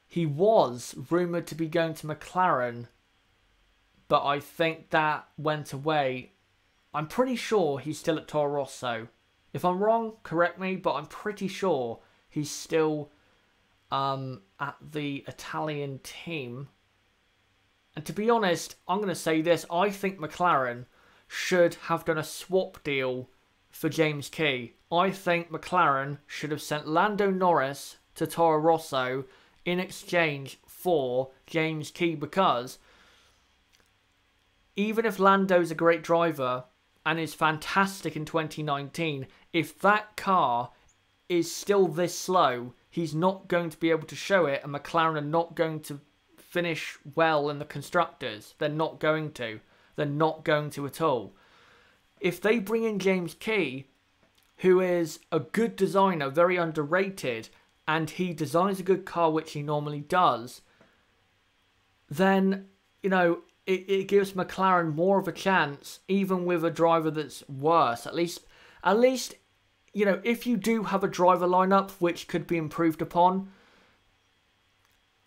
He was rumoured to be going to McLaren, but I think that went away. I'm pretty sure he's still at Toro Rosso. If I'm wrong, correct me, but I'm pretty sure he's still at the Italian team. And to be honest, I'm going to say this. I think McLaren should have done a swap deal for James Key. I think McLaren should have sent Lando Norris to Toro Rosso in exchange for James Key, because even if Lando's a great driver and is fantastic in 2019, if that car is still this slow, he's not going to be able to show it, and McLaren are not going to finish well in the constructors. They're not going to. They're not going to at all. If they bring in James Key, who is a good designer, very underrated, and he designs a good car, which he normally does, then, it gives McLaren more of a chance, even with a driver that's worse. At least, if you do have a driver lineup which could be improved upon,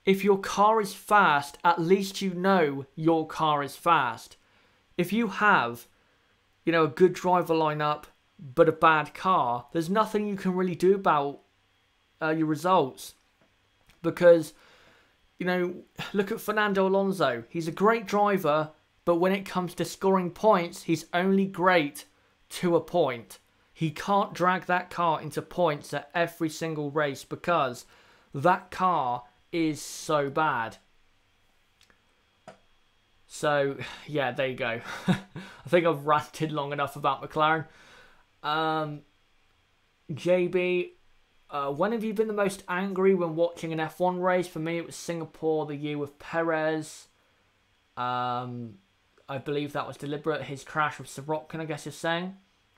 if your car is fast, at least your car is fast. If you have, a good driver lineup but a bad car, there's nothing you can really do about your results. Because, look at Fernando Alonso. He's a great driver, but when it comes to scoring points, he's only great to a point. He can't drag that car into points at every single race because that car is so bad. So, yeah, there you go. I think I've ranted long enough about McLaren. JB, when have you been the most angry when watching an F1 race? For me, it was Singapore, the year with Perez. I believe that was deliberate. His crash with Sirotkin, I guess you're saying.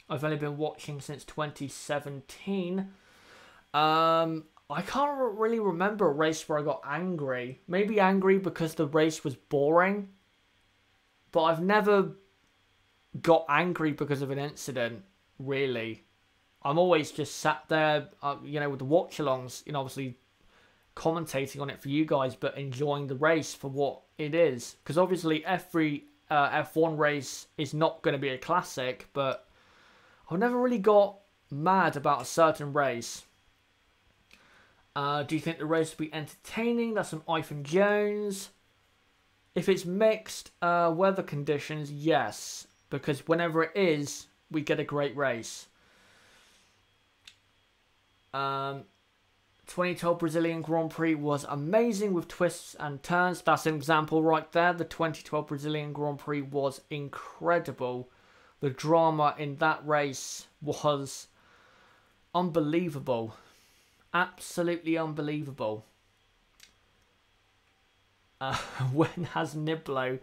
I've only been watching since 2017. I can't really remember a race where I got angry. Maybe angry because the race was boring. But I've never got angry because of an incident, really. I'm always just sat there, with the watch-alongs, obviously commentating on it for you guys, but enjoying the race for what it is. Because obviously every F1 race is not going to be a classic, but I've never really got mad about a certain race. Do you think the race will be entertaining? That's from Ivan Jones. If it's mixed weather conditions, yes. Because whenever it is, we get a great race. 2012 Brazilian Grand Prix was amazing with twists and turns. That's an example right there. The 2012 Brazilian Grand Prix was incredible. The drama in that race was unbelievable. Absolutely unbelievable. When has Niblo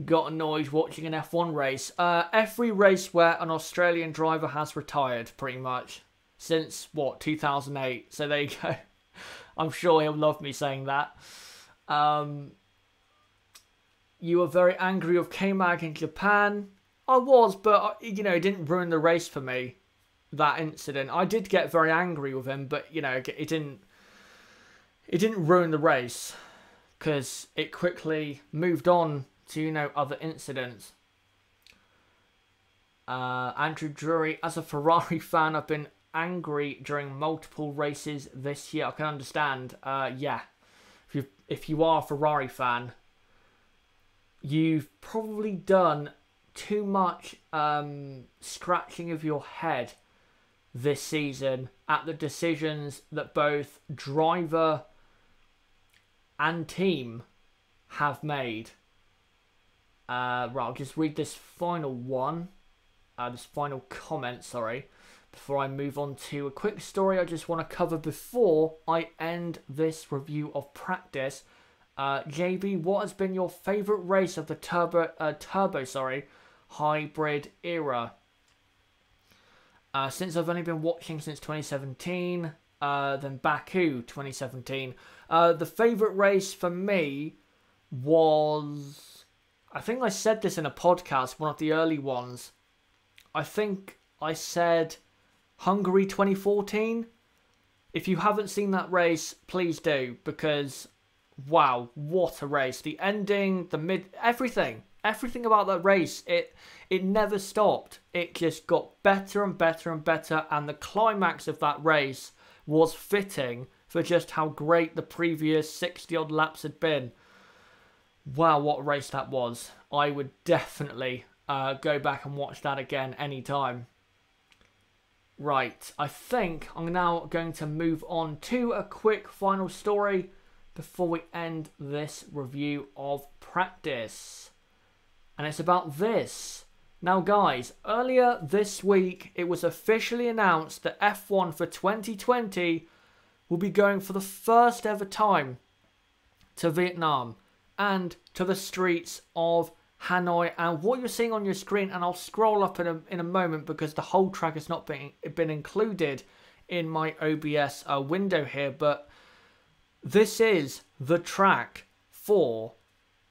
got annoyed watching an F1 race? Every race where an Australian driver has retired, pretty much. Since, 2008. So there you go. I'm sure he'll love me saying that. You were very angry with K-Mag in Japan. I was, but, it didn't ruin the race for me, that incident. I did get very angry with him, but, it didn't ruin the race. Because it quickly moved on to, other incidents. Andrew Drury, as a Ferrari fan, I've been angry during multiple races this year. I can understand. Yeah, if you are a Ferrari fan, you've probably done too much scratching of your head this season at the decisions that both driver and team have made. Right, I'll just read this final one. This final comment, sorry, before I move on to a quick story I just want to cover before I end this review of practice. JB, what has been your favourite race of the turbo hybrid era? Since I've only been watching since 2017, then Baku 2017. The favourite race for me was, I think I said this in a podcast, one of the early ones. I think I said Hungary 2014. If you haven't seen that race, please do, because wow, what a race. The ending, the mid, everything about that race, it never stopped. It just got better and better and better, and the climax of that race was fitting for just how great the previous 60 odd laps had been. Wow, what a race that was. I would definitely go back and watch that again anytime. Right, I think I'm now going to move on to a quick final story before we end this review of practice. And it's about this. Now guys, earlier this week it was officially announced that F1 for 2020 will be going for the first ever time to Vietnam and to the streets of Hanoi. And what you're seeing on your screen, and I'll scroll up in a moment because the whole track has not been included in my OBS window here, but this is the track for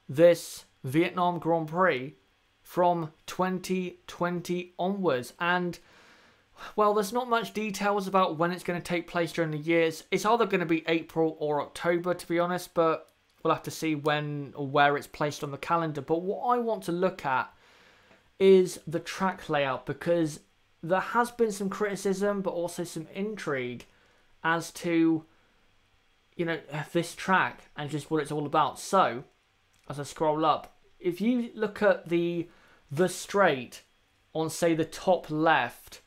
this Vietnam Grand Prix from 2020 onwards. And well, there's not much details about when it's going to take place during the years. It's either going to be April or October, to be honest, but we'll have to see when or where it's placed on the calendar. But what I want to look at is the track layout, because there has been some criticism but also some intrigue as to, you know, this track and just what it's all about. So as I scroll up, if you look at the straight on, say, the top left,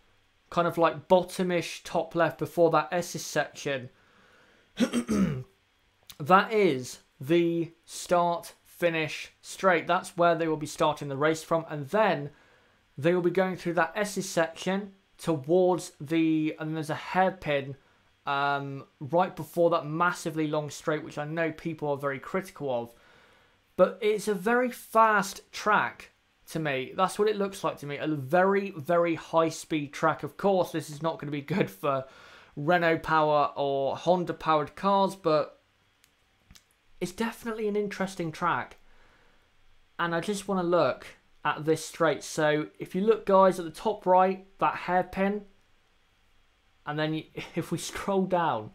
kind of like bottomish top left before that S's section, that is the start finish straight. That's where they will be starting the race from, and then they will be going through that S's section towards and there's a hairpin right before that massively long straight, which I know people are very critical of. But it's a very fast track to me. That's what it looks like to me. A very, very high-speed track. Of course, this is not going to be good for Renault power or Honda-powered cars, but it's definitely an interesting track. And I just want to look at this straight. So if you look, guys, at the top right, that hairpin, and then if we scroll down,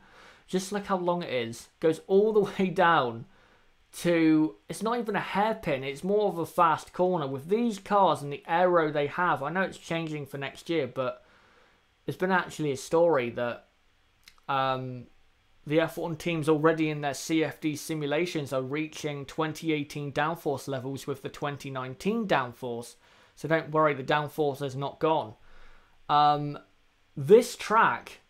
just look how long it is. Goes all the way down to, it's not even a hairpin, it's more of a fast corner. With these cars and the aero they have, I know it's changing for next year, but there's been actually a story that the F1 teams already in their CFD simulations are reaching 2018 downforce levels with the 2019 downforce. So don't worry, the downforce has not gone. This track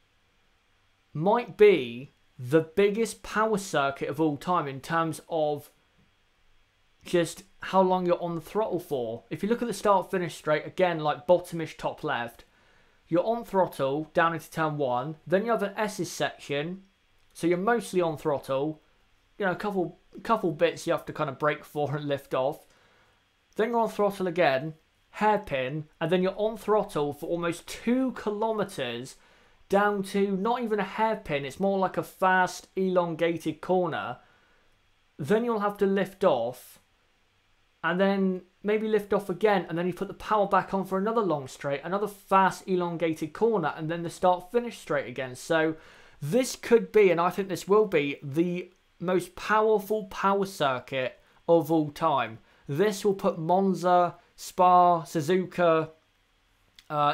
might be the biggest power circuit of all time in terms of just how long you're on the throttle for. If you look at the start-finish straight, again, like bottomish top left, you're on throttle down into turn 1, then you have an S's section, so you're mostly on throttle, you know, a couple bits you have to kind of brake for and lift off, then you're on throttle again, hairpin, and then you're on throttle for almost 2 kilometers down to not even a hairpin, it's more like a fast elongated corner. Then you'll have to lift off, and then maybe lift off again, and then you put the power back on for another long straight, another fast elongated corner, and then the start finish straight again. So this could be, and I think this will be, the most powerful power circuit of all time. This will put Monza, Spa, Suzuka,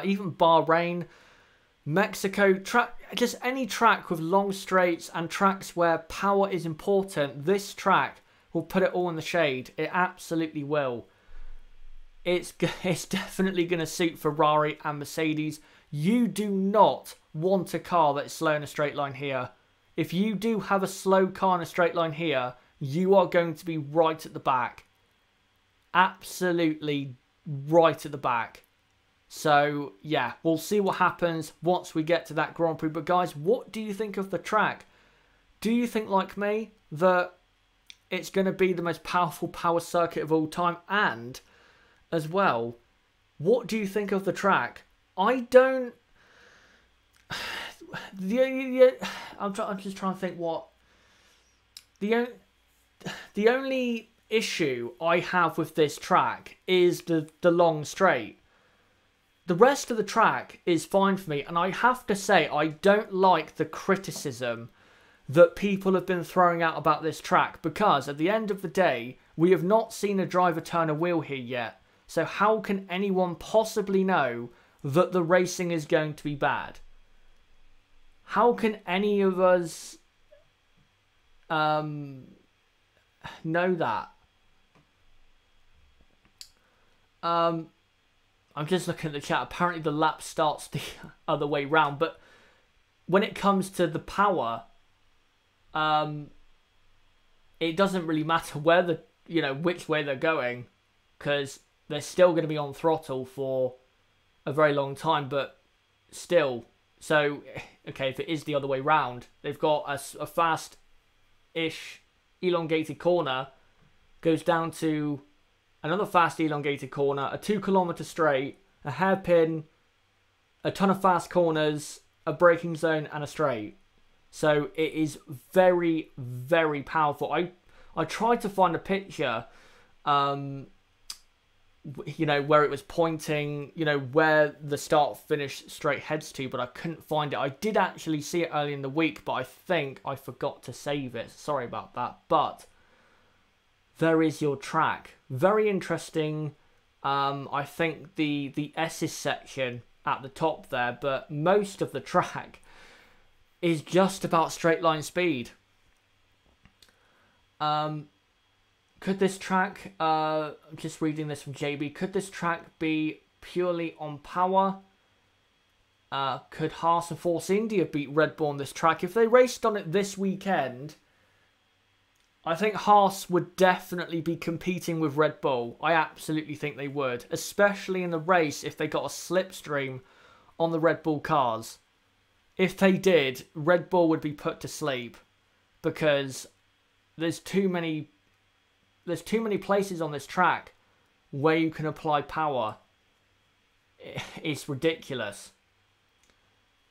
even Bahrain, Mexico, just any track with long straights and tracks where power is important, this track will put it all in the shade. It absolutely will. It's definitely going to suit Ferrari and Mercedes. You do not want a car that's slow in a straight line here. If you do have a slow car in a straight line here, you are going to be right at the back. Absolutely right at the back. So, yeah, we'll see what happens once we get to that Grand Prix. But, guys, what do you think of the track? Do you think, like me, that it's going to be the most powerful power circuit of all time? And, as well, what do you think of the track? I don't... I'm just trying to think what... The only issue I have with this track is the long straight. The rest of the track is fine for me, and I have to say I don't like the criticism that people have been throwing out about this track, because at the end of the day, we have not seen a driver turn a wheel here yet. So how can anyone possibly know that the racing is going to be bad? How can any of us know that? I'm just looking at the chat. Apparently the lap starts the other way round. But when it comes to the power, it doesn't really matter where which way they're going, because they're still going to be on throttle for a very long time. But still, so okay, if it is the other way round, they've got a fast-ish elongated corner, goes down to another fast elongated corner, a 2 kilometer straight, a hairpin, a ton of fast corners, a braking zone, and a straight. So it is very, very powerful. I tried to find a picture, where it was pointing, where the start-finish straight heads to, but I couldn't find it. I did actually see it early in the week, but I think I forgot to save it. Sorry about that. But there is your track. Very interesting. I think the S's section at the top there, but most of the track is just about straight line speed. Could this track, I'm just reading this from JB, could this track be purely on power? Could Haas and Force India beat Red Bull on this track? If they raced on it this weekend, I think Haas would definitely be competing with Red Bull. I absolutely think they would, especially in the race if they got a slipstream on the Red Bull cars. If they did, Red Bull would be put to sleep, because there's too many places on this track where you can apply power. It's ridiculous.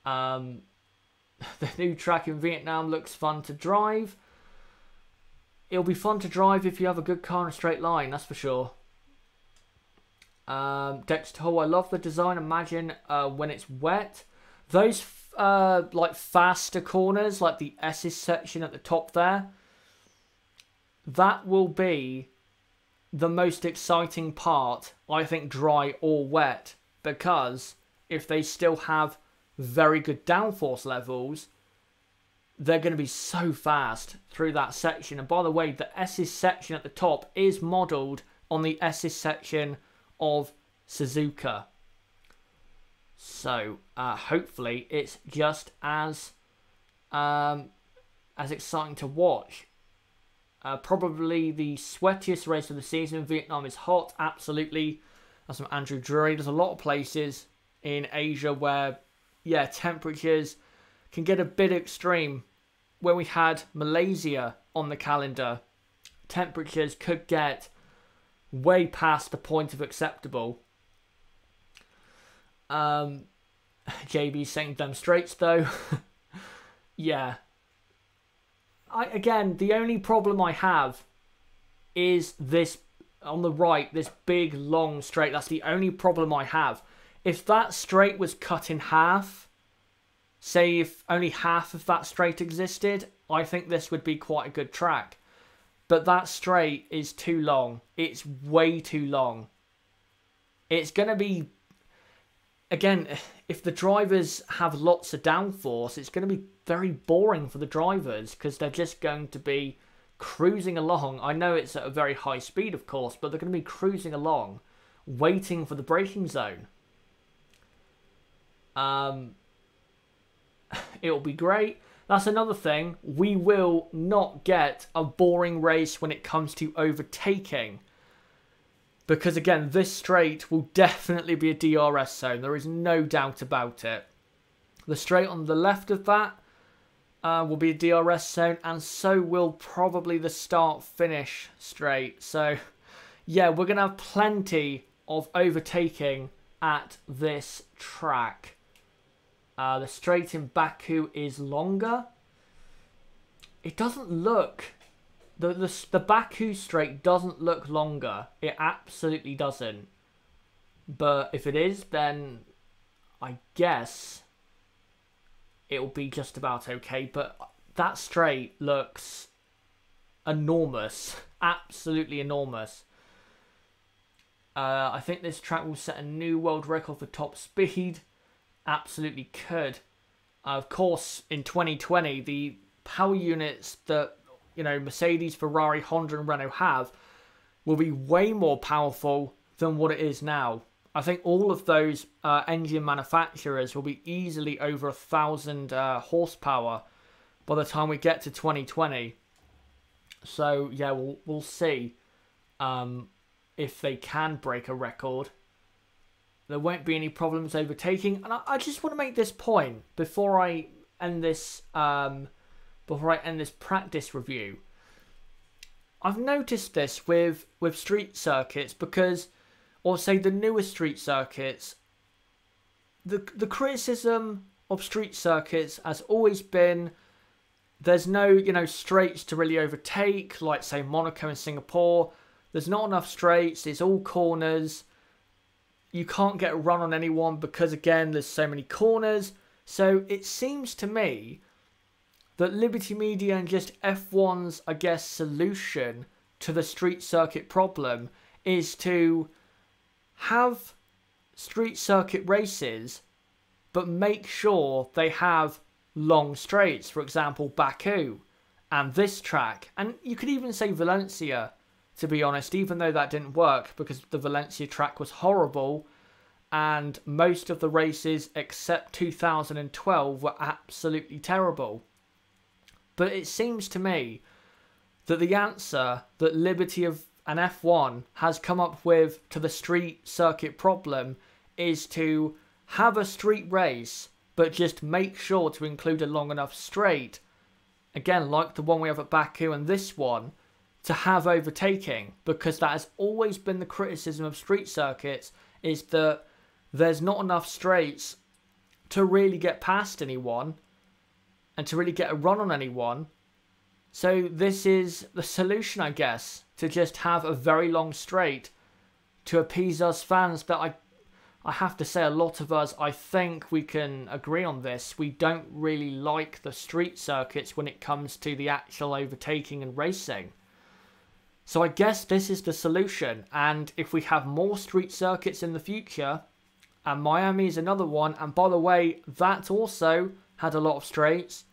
The new track in Vietnam looks fun to drive. It'll be fun to drive if you have a good car in a straight line, that's for sure. Dexter Hall, I love the design. Imagine when it's wet. Those like faster corners, like the S's section at the top there, that will be the most exciting part, I think, dry or wet, because if they still have very good downforce levels, they're going to be so fast through that section. And by the way, the S's section at the top is modelled on the S's section of Suzuka. So hopefully it's just as exciting to watch. Probably the sweatiest race of the season. Vietnam is hot, absolutely. That's from Andrew Drury. There's a lot of places in Asia where, yeah, temperatures can get a bit extreme. When we had Malaysia on the calendar, temperatures could get way past the point of acceptable. JB saying them straights though. Yeah. Again, the only problem I have is this on the right, this big long straight. That's the only problem I have. If that straight was cut in half, say if only half of that straight existed, I think this would be quite a good track. But that straight is too long. It's way too long. It's going to be... again, if the drivers have lots of downforce, it's going to be very boring for the drivers because they're just going to be cruising along. I know it's at a very high speed, of course, but they're going to be cruising along, waiting for the braking zone. It'll be great. That's another thing. We will not get a boring race when it comes to overtaking. Because again, this straight will definitely be a DRS zone. There is no doubt about it. The straight on the left of that will be a DRS zone. And so will probably the start-finish straight. So, yeah, we're going to have plenty of overtaking at this track. The straight in Baku is longer. It doesn't look... The Baku straight doesn't look longer. It absolutely doesn't. But if it is, then I guess it'll be just about okay. But that straight looks enormous. Absolutely enormous. I think this track will set a new world record for top speed. Absolutely could. Of course, in 2020, the power units that Mercedes, Ferrari, Honda and Renault have will be way more powerful than what it is now. I think all of those engine manufacturers will be easily over 1,000 horsepower by the time we get to 2020. So, yeah, we'll see if they can break a record. There won't be any problems overtaking. And I just want to make this point before I end this practice review. I've noticed this with street circuits because, or say the newer street circuits, the criticism of street circuits has always been there's no, straights to really overtake, like say Monaco and Singapore. There's not enough straights, it's all corners. You can't get a run on anyone because, again, there's so many corners. So it seems to me that Liberty Media and just F1's, I guess, solution to the street circuit problem is to have street circuit races, but make sure they have long straights. For example, Baku and this track. And you could even say Valencia, to be honest, even though that didn't work because the Valencia track was horrible and most of the races except 2012 were absolutely terrible. But it seems to me that the answer that Liberty and F1 has come up with to the street circuit problem is to have a street race, but just make sure to include a long enough straight, again, like the one we have at Baku and this one, to have overtaking, because that has always been the criticism of street circuits, is that there's not enough straights to really get past anyone and to really get a run on anyone. So this is the solution, I guess, to just have a very long straight to appease us fans. But I have to say, a lot of us, I think we can agree on this. We don't really like the street circuits when it comes to the actual overtaking and racing. So I guess this is the solution. And if we have more street circuits in the future, and Miami is another one, and by the way, that also had a lot of straights.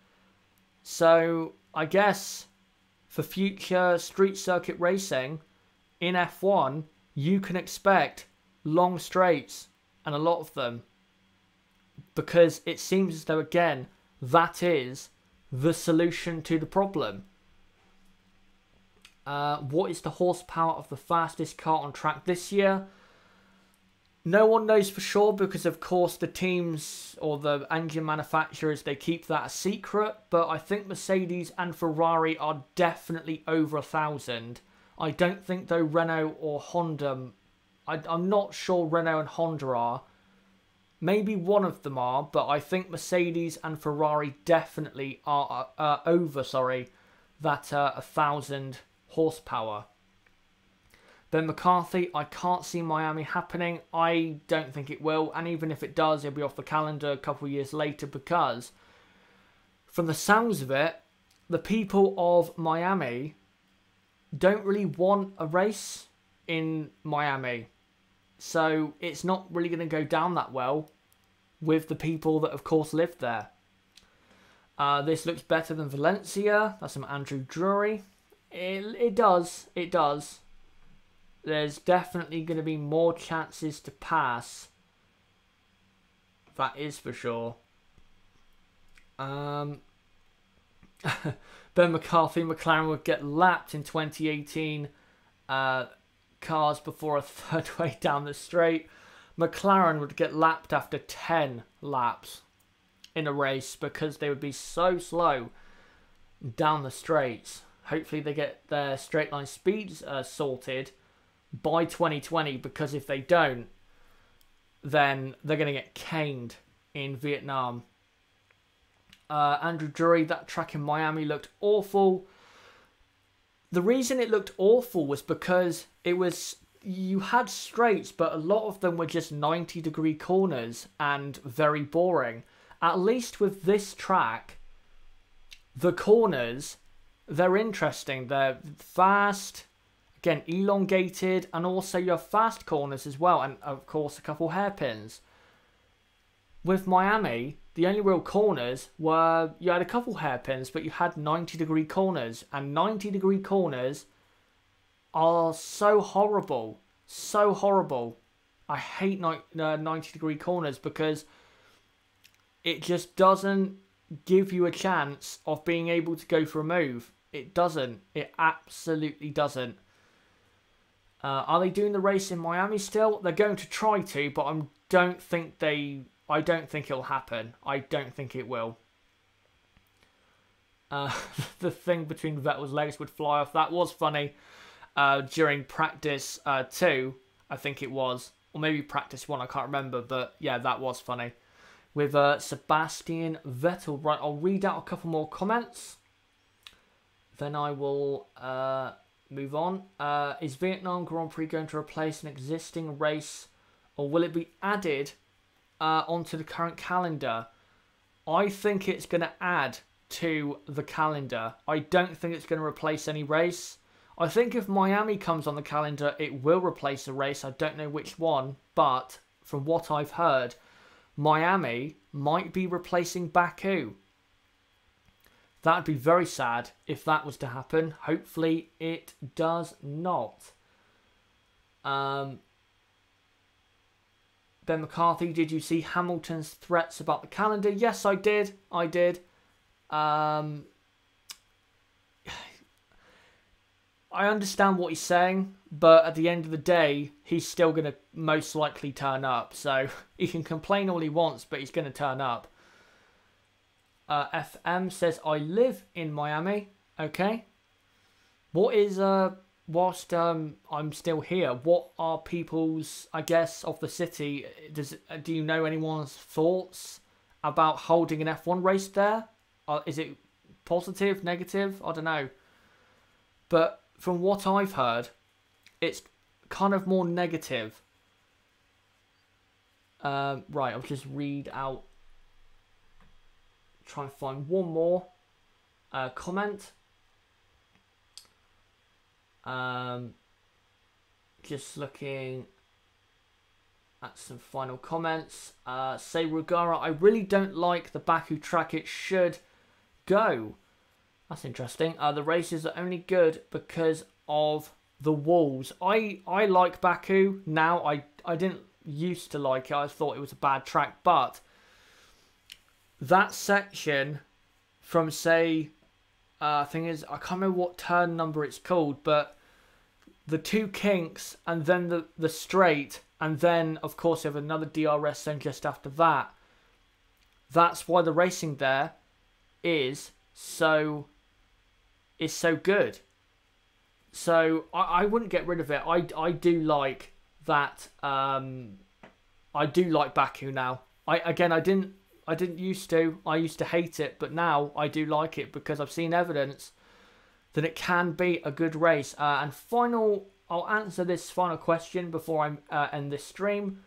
So I guess for future street circuit racing in F1, you can expect long straights, and a lot of them. Because it seems as though, again, that is the solution to the problem. What is the horsepower of the fastest car on track this year? No one knows for sure because, of course, the teams or the engine manufacturers, they keep that a secret. But I think Mercedes and Ferrari are definitely over 1,000. I don't think, though, Renault or Honda... I'm not sure Renault and Honda are. Maybe one of them are, but I think Mercedes and Ferrari definitely are over, that 1,000 horsepower. Ben McCarthy, I can't see Miami happening. I don't think it will. And even if it does, it'll be off the calendar a couple of years later because from the sounds of it, the people of Miami don't really want a race in Miami. So it's not really going to go down that well. with the people that, of course, live there. This looks better than Valencia. That's from Andrew Drury. It does. It does. There's definitely going to be more chances to pass. That is for sure. Ben McCarthy, McLaren would get lapped in 2018 cars before a third way down the straight. McLaren would get lapped after 10 laps in a race because they would be so slow down the straights. Hopefully they get their straight line speeds sorted by 2020, because if they don't, then they're going to get caned in Vietnam. Andrew Drury, that track in Miami looked awful. The reason it looked awful was because you had straights, but a lot of them were just 90-degree corners and very boring. At least with this track, the corners, they're interesting. They're fast, again, elongated, and also you have fast corners as well, and of course a couple hairpins. With Miami, the only real corners were, you had a couple hairpins, but you had 90-degree corners. And 90-degree corners are so horrible. So horrible. I hate 90-degree corners because it just doesn't give you a chance of being able to go for a move. It doesn't. It absolutely doesn't. Are they doing the race in Miami still? They're going to try to, but I don't think it'll happen. I don't think it will. The thing between Vettel's legs would fly off. That was funny. During practice 2, I think it was. Or maybe practice 1, I can't remember. But yeah, that was funny. With Sebastian Vettel. Right, I'll read out a couple more comments. Then I will move on. Is Vietnam Grand Prix going to replace an existing race? Or will it be added onto the current calendar? I think it's going to add to the calendar. I don't think it's going to replace any race. I think if Miami comes on the calendar, it will replace a race. I don't know which one, but from what I've heard, Miami might be replacing Baku. That would be very sad if that was to happen. Hopefully it does not. Ben McCarthy, did you see Hamilton's threats about the calendar? Yes, I did. I did. I understand what he's saying, but at the end of the day, he's still going to most likely turn up. So he can complain all he wants, but he's going to turn up. FM says, I live in Miami. Okay. What is, whilst I'm still here, what are people's, I guess, of the city? Do you know anyone's thoughts about holding an F1 race there? Is it positive, negative? I don't know. But from what I've heard, it's kind of more negative. Right, I'll just read out. Try and find one more comment. Just looking at some final comments. Say Rugara, I really don't like the Baku track. It should go. That's interesting. The races are only good because of the walls. I like Baku now. I didn't used to like it. I thought it was a bad track, but that section from, say, thing is, I can't remember what turn number it's called, but the two kinks and then the straight, and then of course you have another DRS zone just after that. That's why the racing there is so good. So I wouldn't get rid of it. I do like that. I do like Baku now. I didn't used to. I used to hate it, but now I do like it because I've seen evidence that it can be a good race. And I'll answer this final question before I end this stream.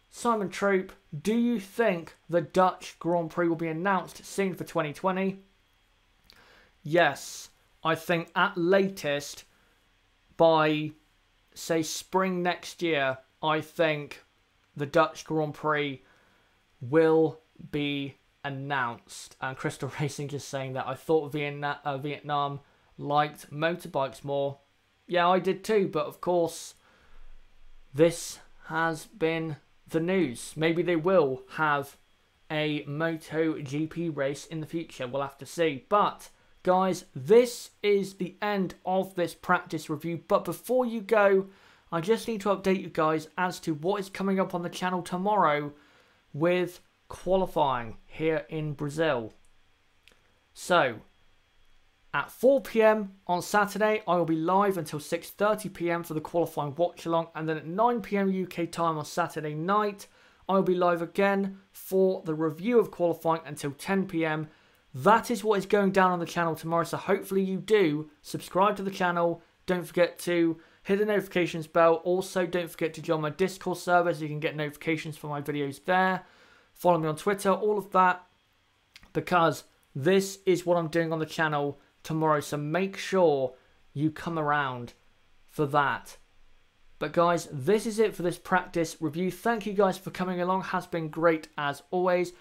Simon Troop, do you think the Dutch Grand Prix will be announced soon for 2020? Yes, I think at latest by, say, spring next year, I think the Dutch Grand Prix will be announced. And Crystal Racing just saying that I thought Vietnam liked motorbikes more. Yeah, I did too, but of course, this has been the news. Maybe they will have a MotoGP race in the future. We'll have to see. But, guys, this is the end of this practice review. But before you go, I just need to update you guys as to what is coming up on the channel tomorrow with qualifying here in Brazil. So, at 4 PM on Saturday, I will be live until 6:30 PM for the qualifying watch-along. And then at 9 PM UK time on Saturday night, I will be live again for the review of qualifying until 10 PM. That is what is going down on the channel tomorrow. So hopefully you do subscribe to the channel. Don't forget to hit the notifications bell. Also, don't forget to join my Discord server so you can get notifications for my videos there. Follow me on Twitter, all of that. Because this is what I'm doing on the channel tomorrow, so make sure you come around for that. But guys, this is it for this practice review. Thank you guys for coming along. Has been great as always.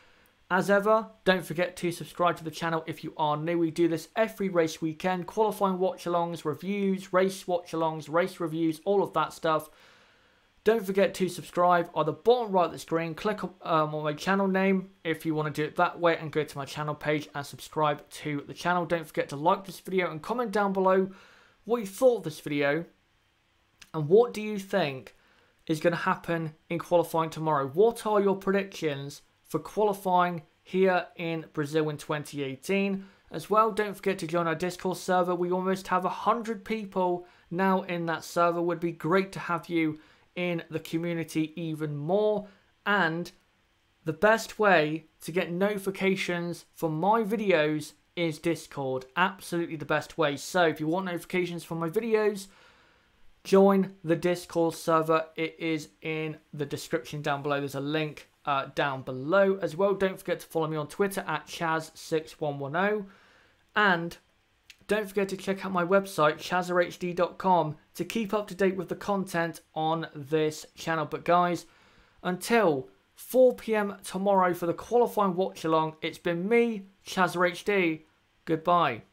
As ever, don't forget to subscribe to the channel if you are new. We do this every race weekend. Qualifying watch-alongs, reviews, race watch-alongs, race reviews, all of that stuff. Don't forget to subscribe on the bottom right of the screen. Click on my channel name if you want to do it that way and go to my channel page and subscribe to the channel. Don't forget to like this video and comment down below what you thought of this video and what do you think is going to happen in qualifying tomorrow. What are your predictions for qualifying here in Brazil in 2018? As well, don't forget to join our Discord server. We almost have 100 people now in that server. Would be great to have you in the community even more. And the best way to get notifications for my videos is Discord. Absolutely the best way. So if you want notifications for my videos, join the Discord server. It is in the description down below. There's a link down below as well. Don't forget to follow me on Twitter at Chaz6110. And don't forget to check out my website, chazerhd.com, to keep up to date with the content on this channel. But guys, until 4 PM tomorrow for the qualifying watch-along, it's been me, ChazerHD. Goodbye.